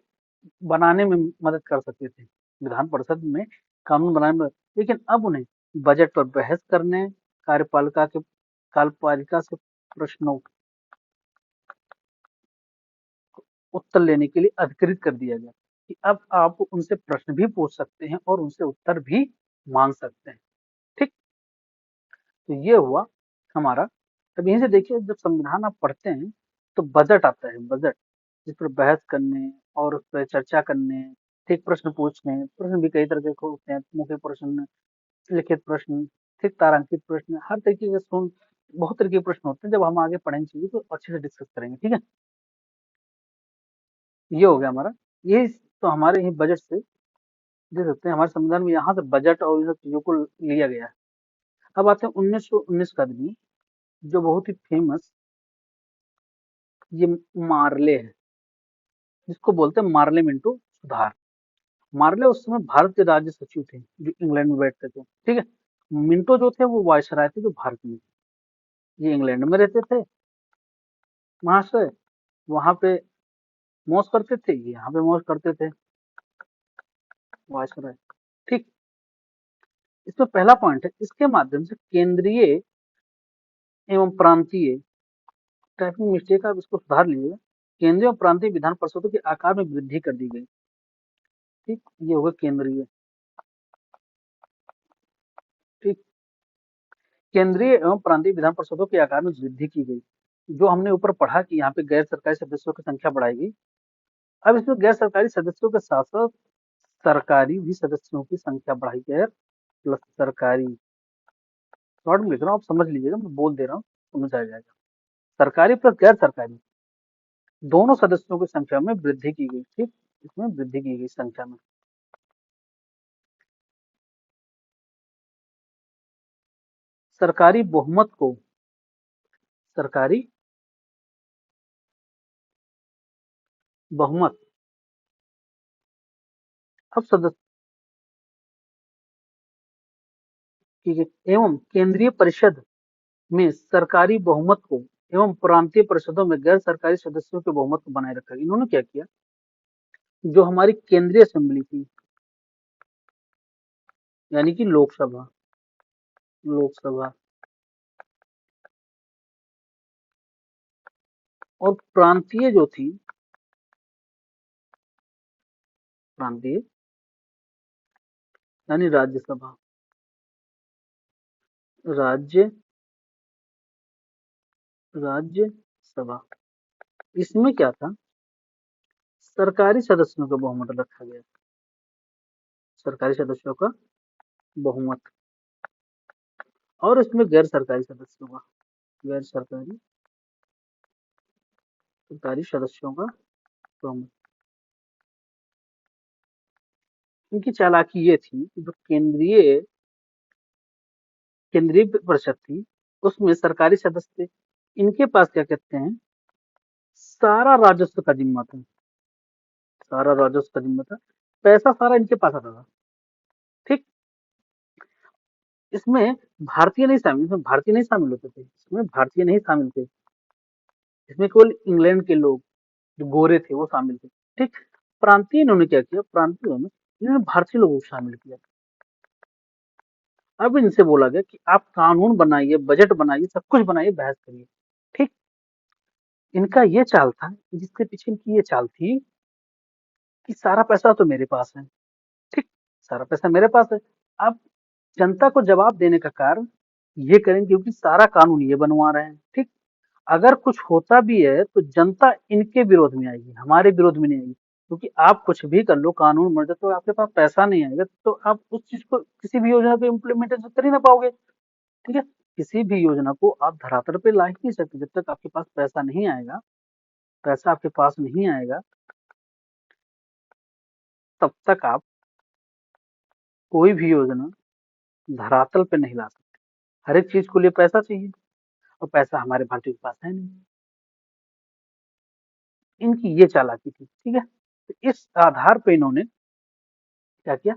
बनाने में मदद कर सकते थे, विधान परिषद में कानून बनाने में, लेकिन अब उन्हें बजट पर बहस करने, कार्यपालिका के कार्यपालिका से प्रश्नों उत्तर लेने के लिए अधिकृत कर दिया गया कि अब आप उनसे प्रश्न भी पूछ सकते हैं और उनसे उत्तर भी मांग सकते हैं, ठीक। तो ये हुआ हमारा। अब यहीं से देखिए, जब संविधान आप पढ़ते हैं तो बजट आता है, बजट जिस पर बहस करने और उस पर चर्चा करने, ठीक, प्रश्न पूछने, प्रश्न भी कई तरह के होते हैं, मौखिक प्रश्न, लिखित प्रश्न, ठीक, तारांकित प्रश्न, हर तरीके के बहुत तरीके के प्रश्न होते हैं। जब हम आगे पढ़ेंगे चीजें तो अच्छे से डिस्कस करेंगे, ठीक है। ये हो गया हमारा, ये तो हमारे ही बजट से दे सकते हैं, हमारे संविधान में यहाँ से बजट और इन सब चीजों को लिया गया है। अब आते हैं 1919 का अधिनियम, जो बहुत ही फेमस, ये मार्ले है, जिसको बोलते हैं मार्ले मिंटो सुधार। मार्ले उस समय भारत के राज्य सचिव थे जो इंग्लैंड में बैठते थे, ठीक है। मिंटो जो थे वो वायसराय थे जो भारत में, ये इंग्लैंड में रहते थे महाशय, वहां पे मौज करते थे, ये यहाँ पे मौज करते थे वायसराय, ठीक। इसमें पहला पॉइंट है, इसके माध्यम से केंद्रीय एवं प्रांतीय, टाइपिंग मिस्टेक है, आप इसको सुधार लीजिएगा, केंद्रीय और प्रांतीय विधान परिषदों के आकार में वृद्धि कर दी गई, ठीक। ये होगा केंद्रीय, ठीक। केंद्रीय एवं प्रांतीय विधान परिषदों के आकार में वृद्धि की गई, जो हमने ऊपर पढ़ा कि यहाँ पे गैर सरकारी सदस्यों की संख्या बढ़ाई गई। अब इसमें गैर सरकारी सदस्यों के साथ साथ सरकारी भी सदस्यों की संख्या बढ़ाई, गैर प्लस सरकारी, शॉर्ट में लिख रहा हूँ, आप समझ लीजिएगा, मैं बोल दे रहा हूँ, समझ आ जाएगा। सरकारी प्लस गैर सरकारी दोनों सदस्यों की संख्या में वृद्धि की गई, ठीक, इसमें वृद्धि की गई संख्या में। सरकारी बहुमत को, सरकारी बहुमत, अब सदस्य एवं केंद्रीय परिषद में सरकारी बहुमत को एवं प्रांतीय परिषदों में गैर सरकारी सदस्यों के बहुमत को बनाए रखा। इन्होंने क्या किया, जो हमारी केंद्रीय असेंबली थी, यानी कि लोकसभा, लोकसभा और प्रांतीय जो थी, प्रांतीय यानी राज्यसभा, राज्य राज्यसभा, इसमें क्या था, सरकारी सदस्यों का बहुमत रखा गया, सरकारी सदस्यों का बहुमत, और इसमें गैर सरकारी सदस्यों का, गैर सरकारी सरकारी सदस्यों का बहुमत। इनकी चालाकी ये थी कि जो केंद्रीय परिषद थी, उसमें सरकारी सदस्य थे, इनके पास क्या कहते हैं, सारा राजस्व का जिम्मा था, सारा राजस्व का जिम्मा था, पैसा सारा इनके पास आता था। ठीक, इसमें भारतीय नहीं शामिल, इसमें भारतीय नहीं शामिल होते थे, इसमें भारतीय नहीं शामिल थे, इसमें केवल इंग्लैंड के लोग जो गोरे थे वो शामिल थे। ठीक, प्रांतीय इन्होंने क्या किया, प्रांतीय में इन्होंने भारतीय लोगों को शामिल किया। अब इनसे बोला गया कि आप कानून बनाइए, बजट बनाइए, सब कुछ बनाइए, बहस करिए। ठीक, इनका ये चाल था, जिसके पीछे इनकी ये चाल थी कि सारा पैसा तो मेरे पास है। ठीक, सारा पैसा मेरे पास है, अब जनता को जवाब देने का कार्य ये करेंगे, क्योंकि सारा कानून ये बनवा रहे हैं। ठीक, अगर कुछ होता भी है तो जनता इनके विरोध में आएगी, हमारे विरोध में नहीं आएगी, क्योंकि आप कुछ भी कर लो, कानून बन जाए, तो आपके पास पैसा नहीं आएगा, तो आप उस चीज को, किसी भी योजना को इम्प्लीमेंटेशन कर ही ना पाओगे। ठीक है, किसी भी योजना को आप धरातल पे ला ही नहीं सकते जब तक आपके पास पैसा नहीं आएगा, पैसा आपके पास नहीं आएगा, तब तक आप कोई भी योजना धरातल पे नहीं ला सकते। हर एक चीज के लिए पैसा चाहिए, और पैसा हमारे भारतीय के पास है नहीं। इनकी ये चालाकी थी। ठीक है, तो इस आधार पे इन्होंने क्या किया,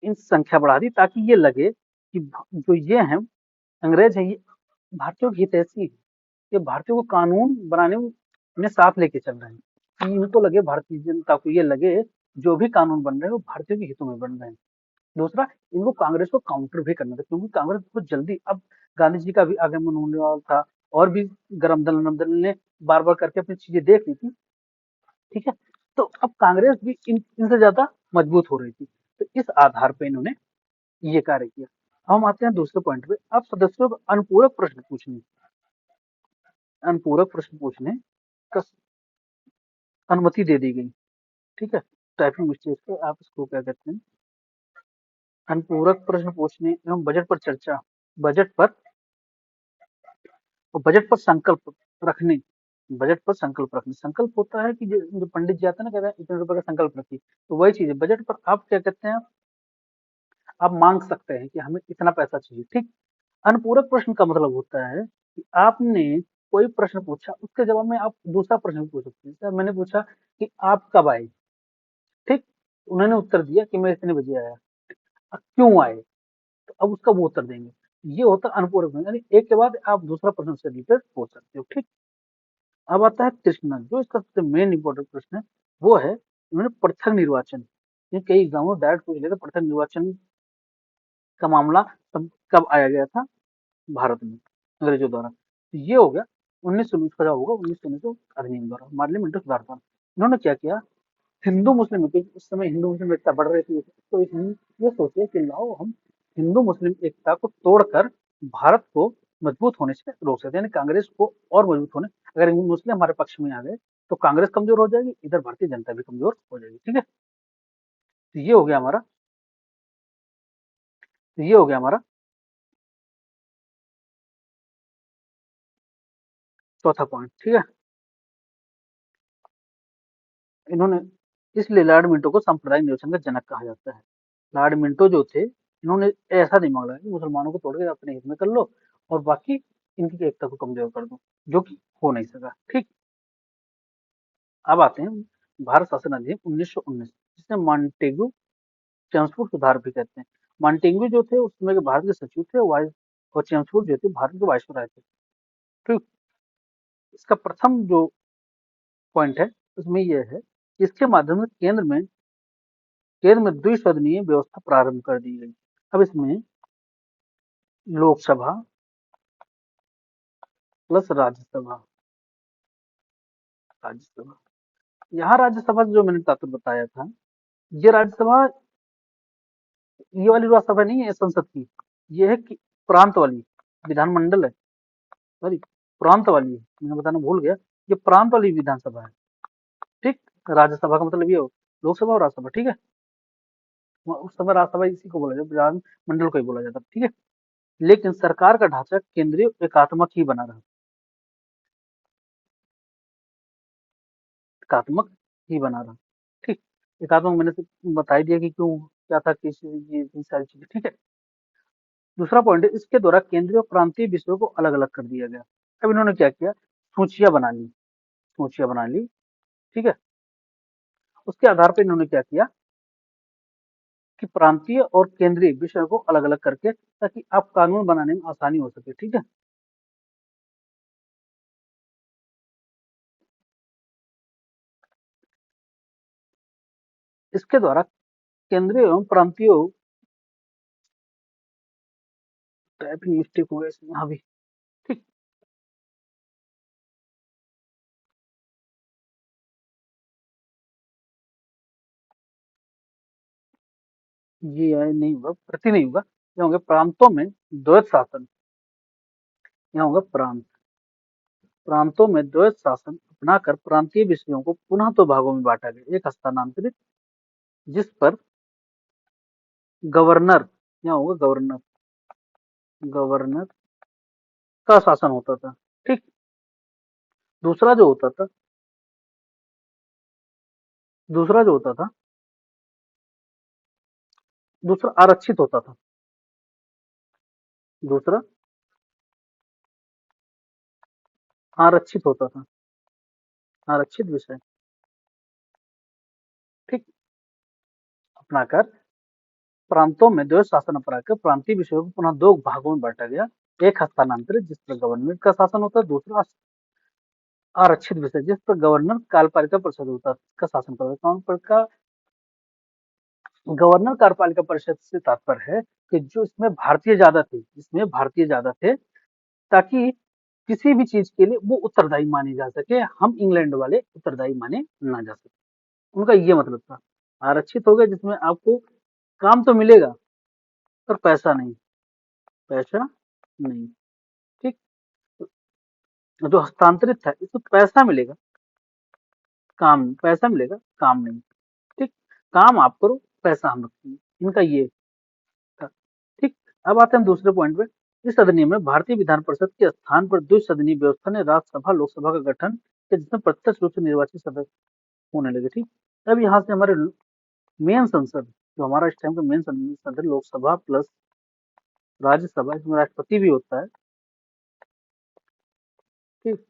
इन संख्या बढ़ा दी, ताकि ये लगे कि जो ये हैं, अंग्रेज है, ये भारतीयों की हितैषी है, ये भारतीयों को कानून बनाने में अपने साथ लेके चल रहे हैं, कि इनको लगे, भारतीय जनता को ये लगे जो भी कानून बन रहे हैं वो भारतीयों के हितों में बन रहे हैं। दूसरा, इनको कांग्रेस को काउंटर भी करना था, क्योंकि कांग्रेस बहुत जल्दी, अब गांधी जी का भी आगमन होने वाला था, और भी गरम दल नरम दल ने बार बार करके अपनी चीजें देख ली थी। ठीक है, तो अब कांग्रेस भी इनसे ज्यादा मजबूत हो रही थी, तो इस आधार पे इन्होंने ये कार्य किया। हम आते हैं दूसरे पॉइंट पे, अब सदस्यों को अनुपूरक प्रश्न पूछने का अनुमति दे दी गई। ठीक है, टाइपिंग मिस्टेक पे आप इसको क्या कहते हैं, अनुपूरक प्रश्न पूछने एवं बजट पर बजट पर संकल्प रखने, बजट पर संकल्प रखने, संकल्प होता है कि जो पंडित जी आते हैं ना, कहते हैं इतने रुपए का संकल्प रखिए, तो वही चीज है, बजट पर आप क्या कहते हैं, आप मांग सकते हैं कि हमें इतना पैसा चाहिए। ठीक, अनुपूरक प्रश्न का मतलब होता है कि आपने कोई प्रश्न पूछा, उसके जवाब में आप दूसरा प्रश्न पूछ सकते हैं। सर मैंने पूछा कि आप कब आए, ठीक, उन्होंने उत्तर दिया कि मैं इतने बजे आया, अब क्यों आए, तो अब उसका वो उत्तर देंगे। ये होता है अनुपूरक प्रश्न, यानी एक के बाद आप दूसरा प्रश्न उससे रिलेटेड पूछ सकते हो। ठीक, अब आता है तृष्णा, जो इसका सबसे मेन इंपॉर्टेंट प्रश्न है, वो है इन्होंने पृथक निर्वाचन, ये कई एग्जामों में डायरेक्ट पूछ लेते, पृथक निर्वाचन का मामला कब आया गया था भारत में अंग्रेजों द्वारा, तो ये हो गया 1919 का, होगा 1919 अधिनियम द्वारा, पार्लियामेंट्री सुधार था। इन्होंने क्या किया, हिंदू मुस्लिम, क्योंकि उस समय हिंदू मुस्लिम एकता बढ़ रही थी, तो ये सोचे कि लाओ हम हिंदू मुस्लिम एकता को तोड़कर भारत को मजबूत होने से रोक सकते हैं, यानी कांग्रेस को और मजबूत होने, अगर हिंदू मुस्लिम हमारे पक्ष में आ गए तो कांग्रेस कमजोर हो जाएगी, इधर भारतीय जनता भी कमजोर हो जाएगी। ठीक है, तो ये हो गया हमारा, तो ये हो गया हमारा चौथा पॉइंट। ठीक है, इन्होंने, इसलिए लॉर्ड मिंटो को सांप्रदायिक नियोजन का जनक कहा जाता है। लॉर्ड मिंटो जो थे, इन्होंने ऐसा दिमाग लगाया कि मुसलमानों को तोड़ के अपने हित में कर लो, और बाकी इनकी एकता को कमजोर कर दो, जो कि हो नहीं सका। ठीक, अब आते हैं भारत शासन अधिनियम 1919, जिसे मॉन्टेग्यू चेम्सफोर्ड सुधार भी कहते हैं। मॉन्टेग्यू जो थे उस समय के भारत के सचिव थे, और चेम्सफोर्ड जो थे भारत के वायसराय थे। ठीक, इसका प्रथम जो पॉइंट है उसमें यह है कि इसके माध्यम से केंद्र में द्विसदनीय व्यवस्था प्रारंभ कर दी गई। अब इसमें लोकसभा प्लस राज्यसभा, राज्यसभा, यहाँ राज्यसभा जो मैंने आपको बताया था, ये राज्यसभा, ये वाली राज्यसभा नहीं है संसद की, ये है कि प्रांत वाली, विधानमंडल है, सॉरी, प्रांत वाली है, मैंने बताना भूल गया, ये प्रांत वाली विधानसभा है। ठीक, राज्यसभा का मतलब ये हो, लोकसभा और राज्यसभा, ठीक है। उस समय राज्यसभा इसी को बोला जाता, विधानमंडल को ही बोला जाता, ठीक है। लेकिन सरकार का ढांचा केंद्रीय एकात्मक ही बना रहा, एकात्मक ही बना रहा, ठीक। एकात्मक मैंने तो बता ही दिया कि क्यों, क्या था, किस ये सारी चीजें, ठीक है। दूसरा पॉइंट है, इसके द्वारा केंद्रीय और प्रांतीय विषयों को अलग अलग कर दिया गया। अब इन्होंने क्या किया, सूचियां बना ली, सूचियां बना ली, ठीक है। उसके आधार पर इन्होंने क्या किया कि प्रांतीय और केंद्रीय विषयों को अलग अलग करके, ताकि आप कानून बनाने में आसानी हो सके, ठीक है। इसके द्वारा केंद्रीय एवं प्रांतीय, टाइपिंग मिस्टेक हो गया इसमें यहाँ भी, ठीक। ये नहीं होगा, प्रति नहीं होगा, ये होंगे प्रांतों में द्वैत शासन, यहाँ होगा प्रांत, प्रांतों में द्वैत शासन अपनाकर प्रांतीय विषयों को पुनः दो भागों में बांटा गया, एक हस्तांतरित, जिस पर गवर्नर, यहाँ होगा गवर्नर, गवर्नर का शासन होता था, ठीक। दूसरा जो होता था, दूसरा जो होता था, दूसरा आरक्षित होता था, दूसरा आरक्षित होता था, आरक्षित विषय, ठीक। अपनाकर प्रांतों में द्वैत शासन अपनाकर प्रांतीय विषयों को पुनः दो भागों में बांटा गया, एक हस्तांतरित जिस पर गवर्नमेंट का शासन होता है, दूसरा आरक्षित विषय जिस पर गवर्नर कार्यपालिका परिषद होता है, का शासन करता है। कौन पर का गवर्नर कार्यपालिका परिषद से तात्पर्य है कि जो इसमें भारतीय ज्यादा थे, इसमें भारतीय ज्यादा थे, ताकि किसी भी चीज के लिए वो उत्तरदायी माने जा सके, हम इंग्लैंड वाले उत्तरदायी माने ना जा सके, उनका ये मतलब था। आरक्षित हो गया जिसमें आपको काम तो मिलेगा पर पैसा नहीं, पैसा नहीं, ठीक। जो हस्तांतरित था इसमें पैसा मिलेगा, काम, पैसा मिलेगा, काम नहीं, ठीक। काम आप करो, पैसा हम रखेंगे, इनका ये था, ठीक। अब आते हैं दूसरे पॉइंट पे। इस अधिनियम में भारतीय विधान परिषद के स्थान पर द्विसदनीय व्यवस्था ने राज्यसभा लोकसभा का गठन किया, जिसमें प्रत्यक्ष रूप से निर्वाचित सदस्य होने लगे, ठीक। अब यहाँ से हमारे मेन संसद, जो हमारा इस टाइम का मेन संसद है, लोकसभा प्लस राज्यसभा, इसमें राष्ट्रपति भी होता है, ठीक,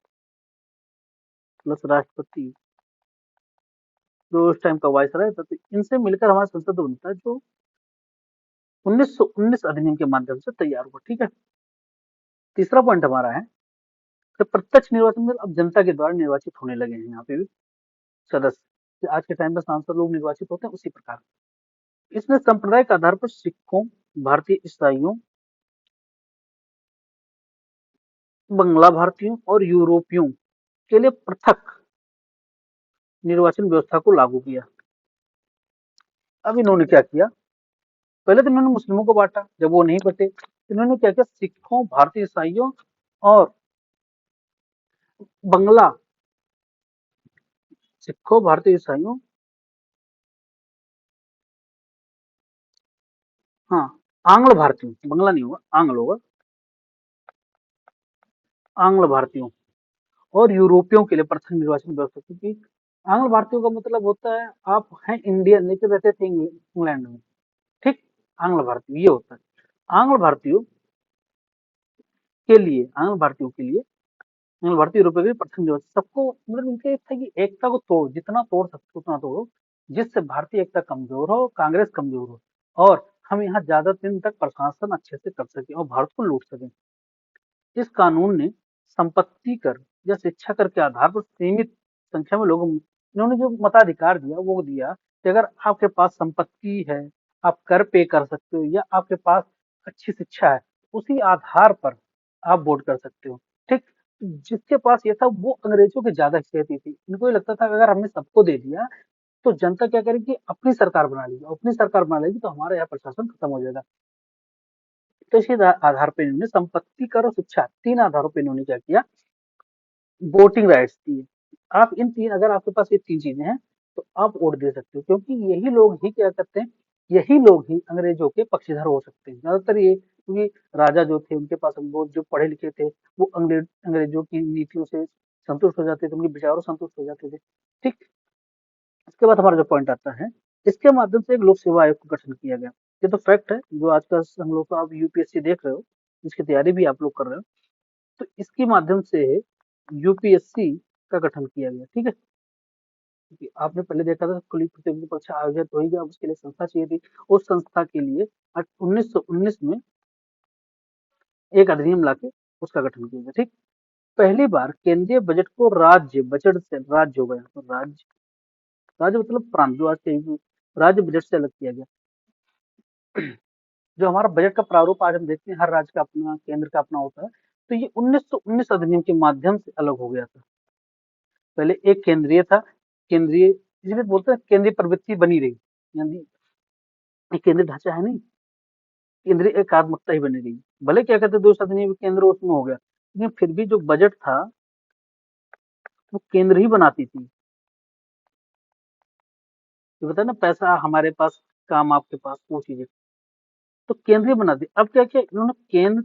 प्लस राष्ट्रपति, जो उस टाइम का वायसराय था, तो इनसे मिलकर हमारा संसद बनता है, जो 1919 अधिनियम के माध्यम से तैयार हुआ, ठीक है। तीसरा पॉइंट हमारा है कि प्रत्यक्ष निर्वाचन में अब जनता के द्वारा निर्वाचित होने लगे हैं यहाँ पे भी सदस्य, आज के टाइम में सांसद लोग निर्वाचित होते हैं उसी प्रकार। इसने सांप्रदायिक आधार पर सिखों, भारतीय ईसाइयों, बंगला भारतीयों और यूरोपियों के लिए पृथक निर्वाचन व्यवस्था को लागू किया। अब इन्होंने क्या किया, पहले तो इन्होंने मुस्लिमों को बांटा, जब वो नहीं बटे, इन्होंने क्या किया, सिखों, भारतीय ईसाइयों और बंगला, सिखों, भारतीय ईसाइयों, हाँ, आंग्ल भारतीयों, बंगला नहीं होगा, आंग्ल होगा, आंग्ल भारतीयों और यूरोपियों के लिए प्रथम निर्वाचन व्यवस्था, क्योंकि आंग्ल भारतीयों का मतलब होता है आप हैं इंडियन लेकिन रहते थे इंग्लैंड में, ठीक। आंग्ल भारतीय ये होता है, आंग्ल भारतीयों के लिए, आंग्ल भारतीयों के लिए, आंग्ल भारतीय यूरोपियों के लिए प्रथम निर्वाचन, सबको मतलब इनका एक था कि एकता को तोड़, जितना तोड़ सकते उतना तोड़ो, जिससे भारतीय एकता कमजोर हो, कांग्रेस कमजोर हो, और हम यहाँ ज्यादा दिन तक प्रशासन अच्छे से कर सके और भारत को लूट सके। इस कानून ने संपत्ति कर या शिक्षा कर के आधार पर सीमित संख्या में लोगों, इन्होंने जो मताधिकार दिया वो दिया कि अगर आपके पास संपत्ति है, आप कर पे कर सकते हो, या आपके पास अच्छी शिक्षा है, उसी आधार पर आप वोट कर सकते हो, ठीक। जिसके पास ये था वो अंग्रेजों की ज्यादा हैसियत थी। इनको ये लगता था कि अगर हमने सबको दे दिया तो जनता क्या करेगी, अपनी सरकार बना लेगी, अपनी सरकार बना लेगी तो हमारा यहाँ प्रशासन खत्म हो जाएगा। तो इसी आधार पर इन्होंने संपत्ति कर और शिक्षा, तीन आधारों पर इन्होंने क्या किया, वोटिंग राइट्स दिए। आप इन तीन, अगर आपके पास ये तीन चीजें हैं तो आप वोट दे सकते हो, क्योंकि यही लोग ही क्या करते हैं, यही लोग ही अंग्रेजों के पक्षधर हो सकते हैं ज्यादातर। ये क्योंकि राजा जो थे उनके पास वो जो पढ़े लिखे थे, वो अंग्रेजों की नीतियों से संतुष्ट हो जाते थे, उनके विचारों से संतुष्ट हो जाते थे। ठीक। इसके बाद हमारा जो पॉइंट आता है, इसके माध्यम से एक लोक सेवा आयोग का गठन किया गया। ये तो फैक्ट है, जो आज का हम लोग का, आप यूपीएससी देख रहे हो, इसकी तैयारी भी आप लोग कर रहे हो, तो इसके माध्यम से यूपीएससी का गठन किया गया। ठीक है, क्योंकि आपने पहले देखा था खुली प्रतियोगिता परीक्षा आयोजित होगी, अब उसके लिए संस्था चाहिए थी। उस संस्था के लिए 1919 में एक अधिनियम लाके उसका गठन किया गया। ठीक। पहली बार केंद्रीय बजट को राज्य बजट से, राज्य हो गया तो राज्य, राज्य मतलब प्रांत, जो आज के राज्य बजट से अलग किया गया। जो हमारा बजट का प्रारूप आज हम देखते हैं, हर राज्य का अपना, केंद्र का अपना होता है, तो ये 1919 अधिनियम के माध्यम से अलग हो गया था। पहले एक केंद्रीय था, केंद्रीय इसलिए बोलते हैं केंद्रीय प्रवृत्ति बनी रही, यानी एक केंद्रीय ढांचा है नहीं, केंद्रीय एकात्मकता ही बनी रही। भले क्या कहते, दो अधिनियम केंद्र उसमें हो गया, लेकिन फिर भी जो बजट था वो केंद्र ही बनाती थी। ये बता ना, पैसा हमारे पास, काम आपके पास, वो चीजें तो केंद्र ही बनाती। अब क्या किया इन्होंने, केंद्र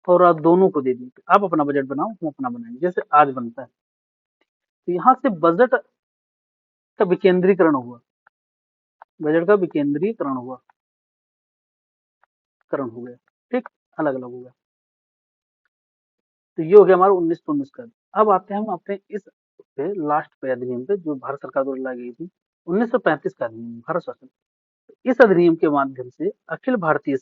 और राज्य दोनों को दे दी, आप अपना बजट बनाओ, हम अपना बनाएंगे, जैसे आज बनता है। तो यहाँ से बजट का विकेंद्रीकरण हुआ, बजट का विकेंद्रीकरण हुआ, करण हो गया। ठीक, अलग अलग हो गया। तो ये हो गया हमारा 1919 का। अब आते हैं हम अपने इस पे लास्ट पे अधिनियम पे, जो भारत सरकार द्वारा लाई गई थी, 1935 का अधिनियम, भारत शासन। इस अधिनियम के माध्यम से अखिल भारतीय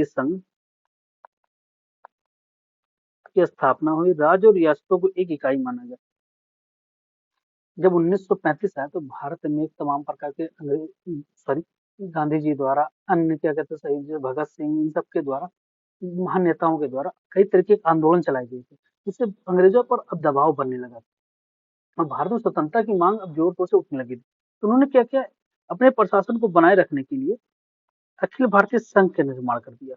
संघ की स्थापना हुई। राज्य और रियासतों को एक इकाई माना गया। जब 1935 आया तो भारत में तमाम प्रकार के अंग्रेज, सॉरी, गांधी जी द्वारा, अन्य क्या कहते हैं, शहीद भगत सिंह, इन सब के द्वारा, महान नेताओं के द्वारा कई तरीके के आंदोलन चलाए गए थे, जिससे अंग्रेजों पर अब दबाव बनने लगा और भारत में स्वतंत्रता की मांग अब जोर शोर से उठने लगी थी। तो उन्होंने क्या किया, अपने प्रशासन को बनाए रखने के लिए अखिल भारतीय संघ का निर्माण कर दिया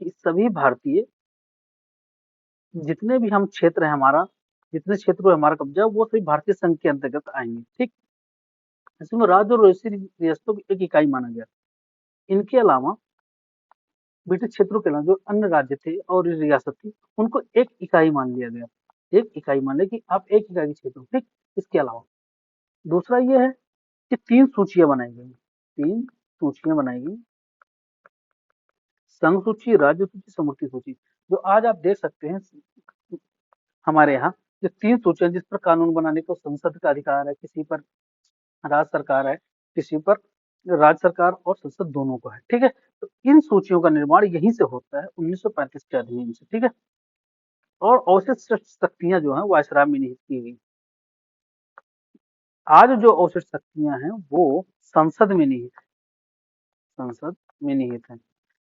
कि सभी भारतीय, जितने भी हम क्षेत्र है हमारा, जितने क्षेत्र में हमारा कब्जा है, वो सभी भारतीय संघ के अंतर्गत आएंगे। ठीक। इसमें राज्य और रियासतों की एक इकाई माना गया। इनके अलावा ब्रिटिश क्षेत्रों के अलावा जो अन्य राज्य थे और रियासत थी, उनको एक इकाई मान लिया गया। एक इकाई मान लिया कि आप एक इकाई के क्षेत्र हो। ठीक। इसके अलावा दूसरा ये है कि तीन सूचियां बनाई गई, तीन सूचियां बनाई गई, संघ सूची, राज्य सूची, समष्टि सूची। जो आज आप देख सकते हैं हमारे यहाँ, जो तीन सूचियां, जिस पर कानून बनाने को संसद का अधिकार है, किसी पर राज्य सरकार है, किसी पर राज्य सरकार और संसद दोनों को है। ठीक है, तो इन सूचियों का निर्माण यहीं से होता है 1935 के अधिनियम से। ठीक है, और अवशिष्ट शक्तियां जो है वायसराय में निहित की गई। आज जो अवशिष्ट शक्तियां हैं वो संसद में निहित है, संसद में निहित है,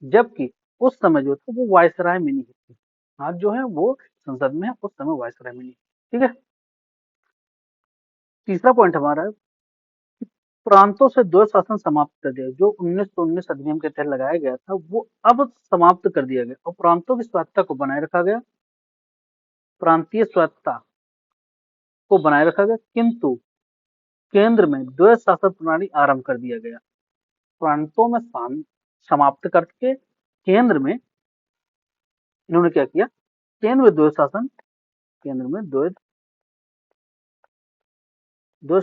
जबकि उस समय जो था वो वायसराय में निहित थी। आज जो है वो संसद में है, उस समय वायसराय में निहित। ठीक है, तीसरा पॉइंट हमारा है, प्रांतों से द्वैत शासन समाप्त कर दिया। जो 1919 अधिनियम के तहत लगाया गया था वो अब समाप्त कर दिया गया और प्रांतों की स्वायत्तता को बनाए रखा गया, प्रांतीय स्वायत्तता को बनाए रखा गया, किंतु केंद्र में द्वैत शासन प्रणाली आरंभ कर दिया गया। प्रांतों में समाप्त करके केंद्र में इन्होंने क्या किया, केंद्र में द्वैत शासन, केंद्र में द्वैत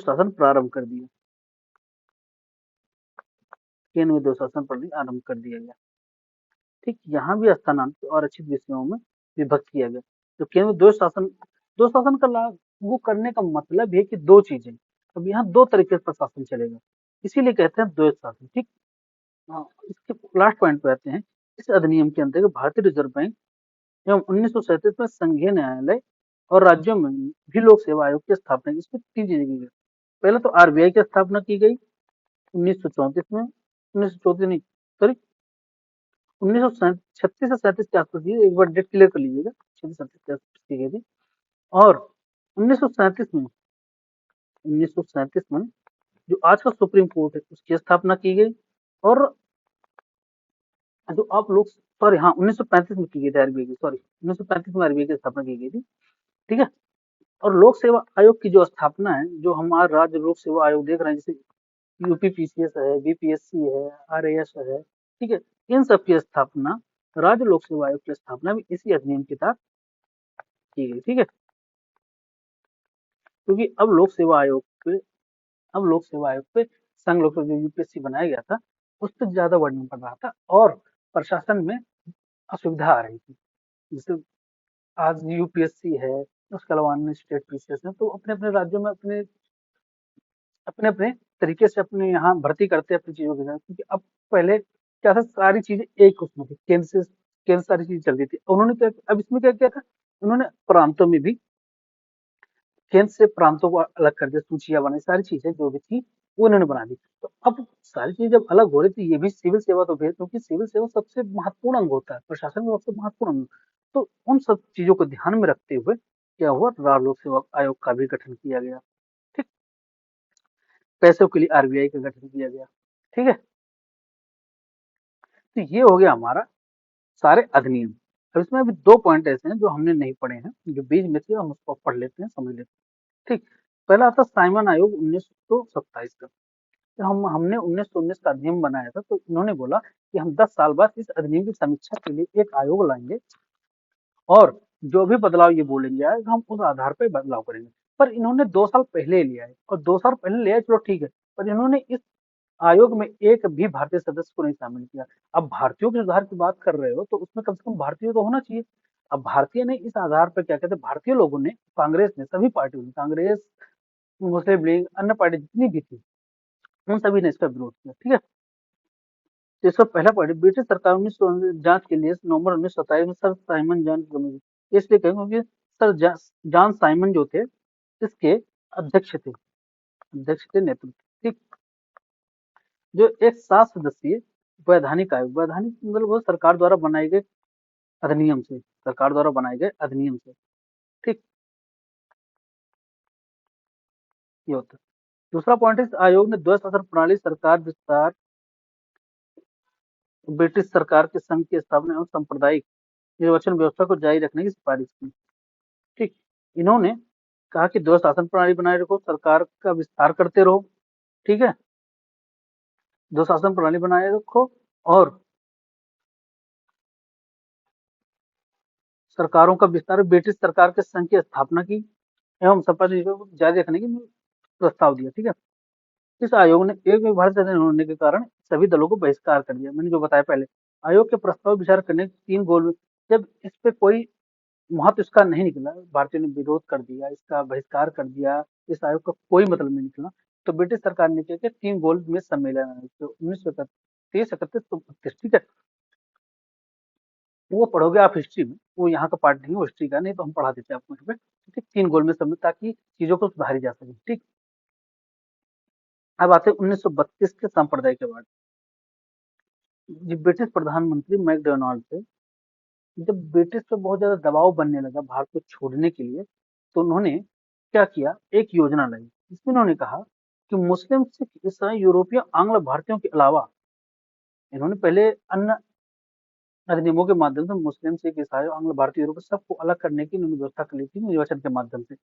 शासन प्रारंभ कर दिया, केंद्र में द्वैत शासन प्रणाली आरंभ कर दिया गया। ठीक, यहाँ भी स्थानांतरित और अच्छी विषयों में विभक्त किया गया। तो केंद्र दो शासन का लागू करने का मतलब है कि दो चीजें, अब यहाँ दो तरीके से प्रशासन चलेगा, इसीलिए कहते हैं द्वैत शासन। ठीक। हाँ, इसके लास्ट पॉइंट पे आते हैं। इस अधिनियम के अंतर्गत भारतीय रिजर्व बैंक एवं 1937 में संघीय न्यायालय और राज्यों में भी लोक सेवा आयोग की स्थापना की। इसमें तीन चीजें की गई। पहले तो आरबीआई की स्थापना की गई 1934 में, 1934 नहीं, सॉरी, 1936 से 37 के आसपास की, एक बार डेट क्लियर कर लीजिएगा, 36 के आसपास की गई थी। और 1937 में 1937 में जो आज का सुप्रीम कोर्ट है उसकी स्थापना की गई। और जो आप लोग, सॉरी हाँ, 1935 में की गई थी आरबीआई की, सॉरी 1935 में आरबीआई की स्थापना की गई थी। ठीक है। और लोक सेवा आयोग की जो स्थापना है, जो हमारा राज्य लोक सेवा आयोग देख रहे हैं, जैसे यूपीपीसीएस है, बीपीएससी है, आरएएस है, ठीक है, इन सब की स्थापना, राज्य लोक सेवा आयोग की स्थापना भी इसी अधिनियम के तहत की गई। ठीक है। क्योंकि अब लोक सेवा आयोग पे संघ लोक सेवा जो यूपीएससी बनाया गया था, उस पर ज्यादा वर्णन पड़ रहा था और प्रशासन में असुविधा आ रही थी। जैसे आज यूपीएससी है, उसके अलावा अन्य स्टेट पीसीएस है, तो अपने अपने राज्यों में अपने अपने अपने तरीके से अपने यहाँ भर्ती करते हैं अपनी चीजों के साथ। क्योंकि अब पहले क्या था, सारी चीजें एक उसमें थी, केंद्र सारी चीजें चल रही थी। उन्होंने क्या, अब इसमें क्या किया था, उन्होंने प्रांतों में भी केंद्र से प्रांतों को अलग कर दिया, सूचियां बनाई, सारी चीजें जो भी थी वो उन्होंने बना दी। तो अब सारी चीजें जब अलग हो रही थी, ये भी सिविल सेवा तो भेज, क्योंकि सिविल सेवा सबसे महत्वपूर्ण अंग होता है, प्रशासन का सबसे महत्वपूर्ण अंग। तो उन सब चीजों को ध्यान में रखते हुए क्या हुआ, राज्य लोक सेवा आयोग का भी गठन किया गया। ठीक। पैसों के लिए आरबीआई का गठन किया गया। ठीक है। तो ये हो गया हमारा सारे अधिनियम। अब इसमें अभी दो पॉइंट ऐसे हैं जो हमने नहीं पढ़े हैं, जो बीच में थे, हम उसको पढ़ लेते हैं, समझ लेते हैं। ठीक। पहला आता साइमन आयोग 1927 का। तो हमने 1919 का अधिनियम बनाया था, तो इन्होंने बोला कि हम 10 साल बाद इस अधिनियम की समीक्षा के लिए एक आयोग लाएंगे और जो भी बदलाव ये बोलेंगे आए, हम उस आधार पर बदलाव करेंगे। पर इन्होंने 2 साल पहले लिया है, और 2 साल पहले लिया है, चलो ठीक है, पर इन्होंने इस आयोग में एक भी भारतीय सदस्य को नहीं शामिल किया। अब भारतीयों के सुधार की बात कर रहे हो, तो उसमें कम से कम भारतीय तो होना चाहिए। अब भारतीय ने इस आधार पर क्या कहते हैं, भारतीय लोगों ने, कांग्रेस ने, सभी पार्टियों ने, कांग्रेस, मुस्लिम लीग, अन्य पार्टी जितनी भी थी, उन सभी ने इसका विरोध किया। ठीक है। तो इसका पहला पॉइंट, ब्रिटिश सरकार 19 जांच के लिए नवंबर 1927 में सर साइमन जॉन की कमेटी, इसलिए कहें क्योंकि सर जॉन साइमन जो थे, इसके अध्यक्ष थे, नेतृत्व। ठीक। जो एक 7 सदस्यीय वैधानिक आयोग, वैधानिक मतलब वो सरकार द्वारा बनाए गए अधिनियम से, सरकार द्वारा बनाए गए अधिनियम से। ठीक। ये होता है। दूसरा पॉइंट है, इस आयोग ने द्वैध शासन प्रणाली, सरकार विस्तार, ब्रिटिश सरकार के संघ की स्थापना एवं सांप्रदायिक निर्वाचन व्यवस्था को जारी रखने की सिफारिश की। ठीक। इन्होंने कहा कि द्वैध शासन प्रणाली बनाए रखो, सरकार का विस्तार करते रहो। ठीक है। द्वैध शासन प्रणाली बनाए रखो और सरकारों का विस्तार, ब्रिटिश सरकार के संघ की स्थापना की एवं शपथ को जारी रखने की प्रस्ताव दिया। ठीक है। इस आयोग ने एक में भारत शासन होने के कारण सभी दलों को बहिष्कार कर दिया, मैंने जो बताया पहले। आयोग के प्रस्ताव विचार करने के 3 गोल में, जब इस पे कोई महत्व इसका नहीं निकला, भारतीयों ने विरोध कर दिया, इसका बहिष्कार कर दिया, इस आयोग का कोई मतलब नहीं निकला, तो ब्रिटिश सरकार ने क्या किया, 3 गोल में सम्मेलन, 1931, 31, 32। ठीक है। वो पढ़ोगे आप हिस्ट्री में, वो यहाँ का पार्ट नहीं है, वो हिस्ट्री का, नहीं तो हम पढ़ा देते हैं आपको यहाँ पे। ठीक। 3 गोल में सम्मिलित, ताकि चीजों को सुधारी जा सके। ठीक। अब आते हैं 1932 के सांप्रदायिक के बाद। ब्रिटिश प्रधानमंत्री मैकडोनाल्ड थे, जब ब्रिटिश पे बहुत ज्यादा दबाव बनने लगा भारत को छोड़ने के लिए, तो उन्होंने क्या किया, एक योजना लाई। इसमें उन्होंने कहा कि मुस्लिम, सिख, ईसाई, यूरोपीय, आंग्ल भारतीयों के अलावा, इन्होंने पहले अन्य अधिनियमों के माध्यम से मुस्लिम, सिख, ईसाई, आंग्ल भारतीय, यूरोपीय सबको अलग करने की इन्होंने व्यवस्था कर ली थी निर्वाचन के माध्यम से।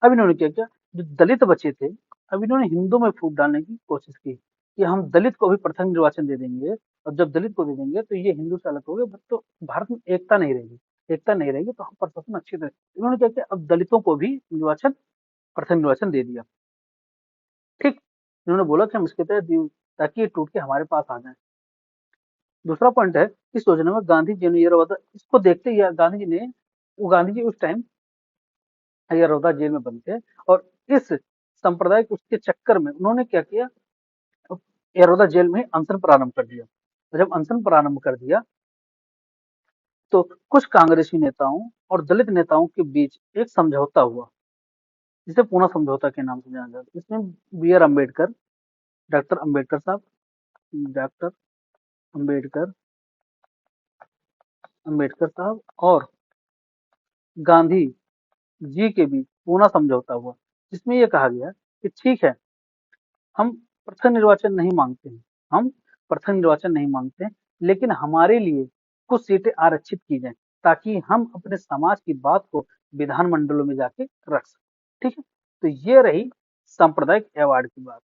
अब इन्होंने क्या किया, जो दलित बचे थे, अब इन्होंने हिंदू में फूट डालने की कोशिश की कि हम दलित को भी प्रथम निर्वाचन दे देंगे, और जब दलित को दे देंगे तो ये हिंदू से अलग हो गए, तो भारत में एकता नहीं रहेगी, एकता नहीं रहेगी, तो हम प्रशासन अच्छी तरह। इन्होंने क्या किया, अब दलितों को भी निर्वाचन, प्रथम निर्वाचन दे दिया। ठीक। इन्होंने बोला कि हम इसके तहत ताकि ये टूट के हमारे पास आ जाए। दूसरा पॉइंट है, इस योजना में गांधी जी ने ये रवैया, इसको देखते ही गांधी जी उस टाइम यरौदा जेल में बंद थे, और इस सांप्रदायिक उसके चक्कर में उन्होंने क्या किया, यरौदा जेल में अनशन प्रारंभ कर दिया। और जब अनशन प्रारंभ कर दिया, तो कुछ कांग्रेसी नेताओं और दलित नेताओं के बीच एक समझौता हुआ, जिसे पूना समझौता के नाम से जाना जाता है। इसमें B R Ambedkar, doctor Ambedkar साहब, डॉक्टर अम्बेडकर अंबेडकर साहब और गांधी जी के बीच पूना समझौता हुआ, जिसमें यह कहा गया कि ठीक है, हम प्रथम निर्वाचन नहीं मांगते हैं, हम प्रथम निर्वाचन नहीं मांगते हैं, लेकिन हमारे लिए कुछ सीटें आरक्षित की जाएं ताकि हम अपने समाज की बात को विधानमंडलों में जाके रख सकें। ठीक है, तो ये रही सांप्रदायिक अवार्ड की बात।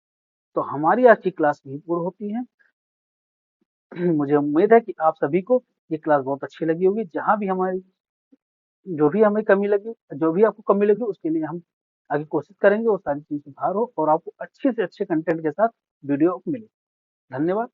तो हमारी आज की क्लास यहीं पूर्ण होती है। मुझे उम्मीद है कि आप सभी को ये क्लास बहुत अच्छी लगी होगी। जहां भी हमारी जो भी हमें कमी लगी, जो भी आपको कमी लगी, उसके लिए हम आगे कोशिश करेंगे वो सारी चीज सुधार हो और आपको अच्छे से अच्छे कंटेंट के साथ वीडियो मिले। धन्यवाद।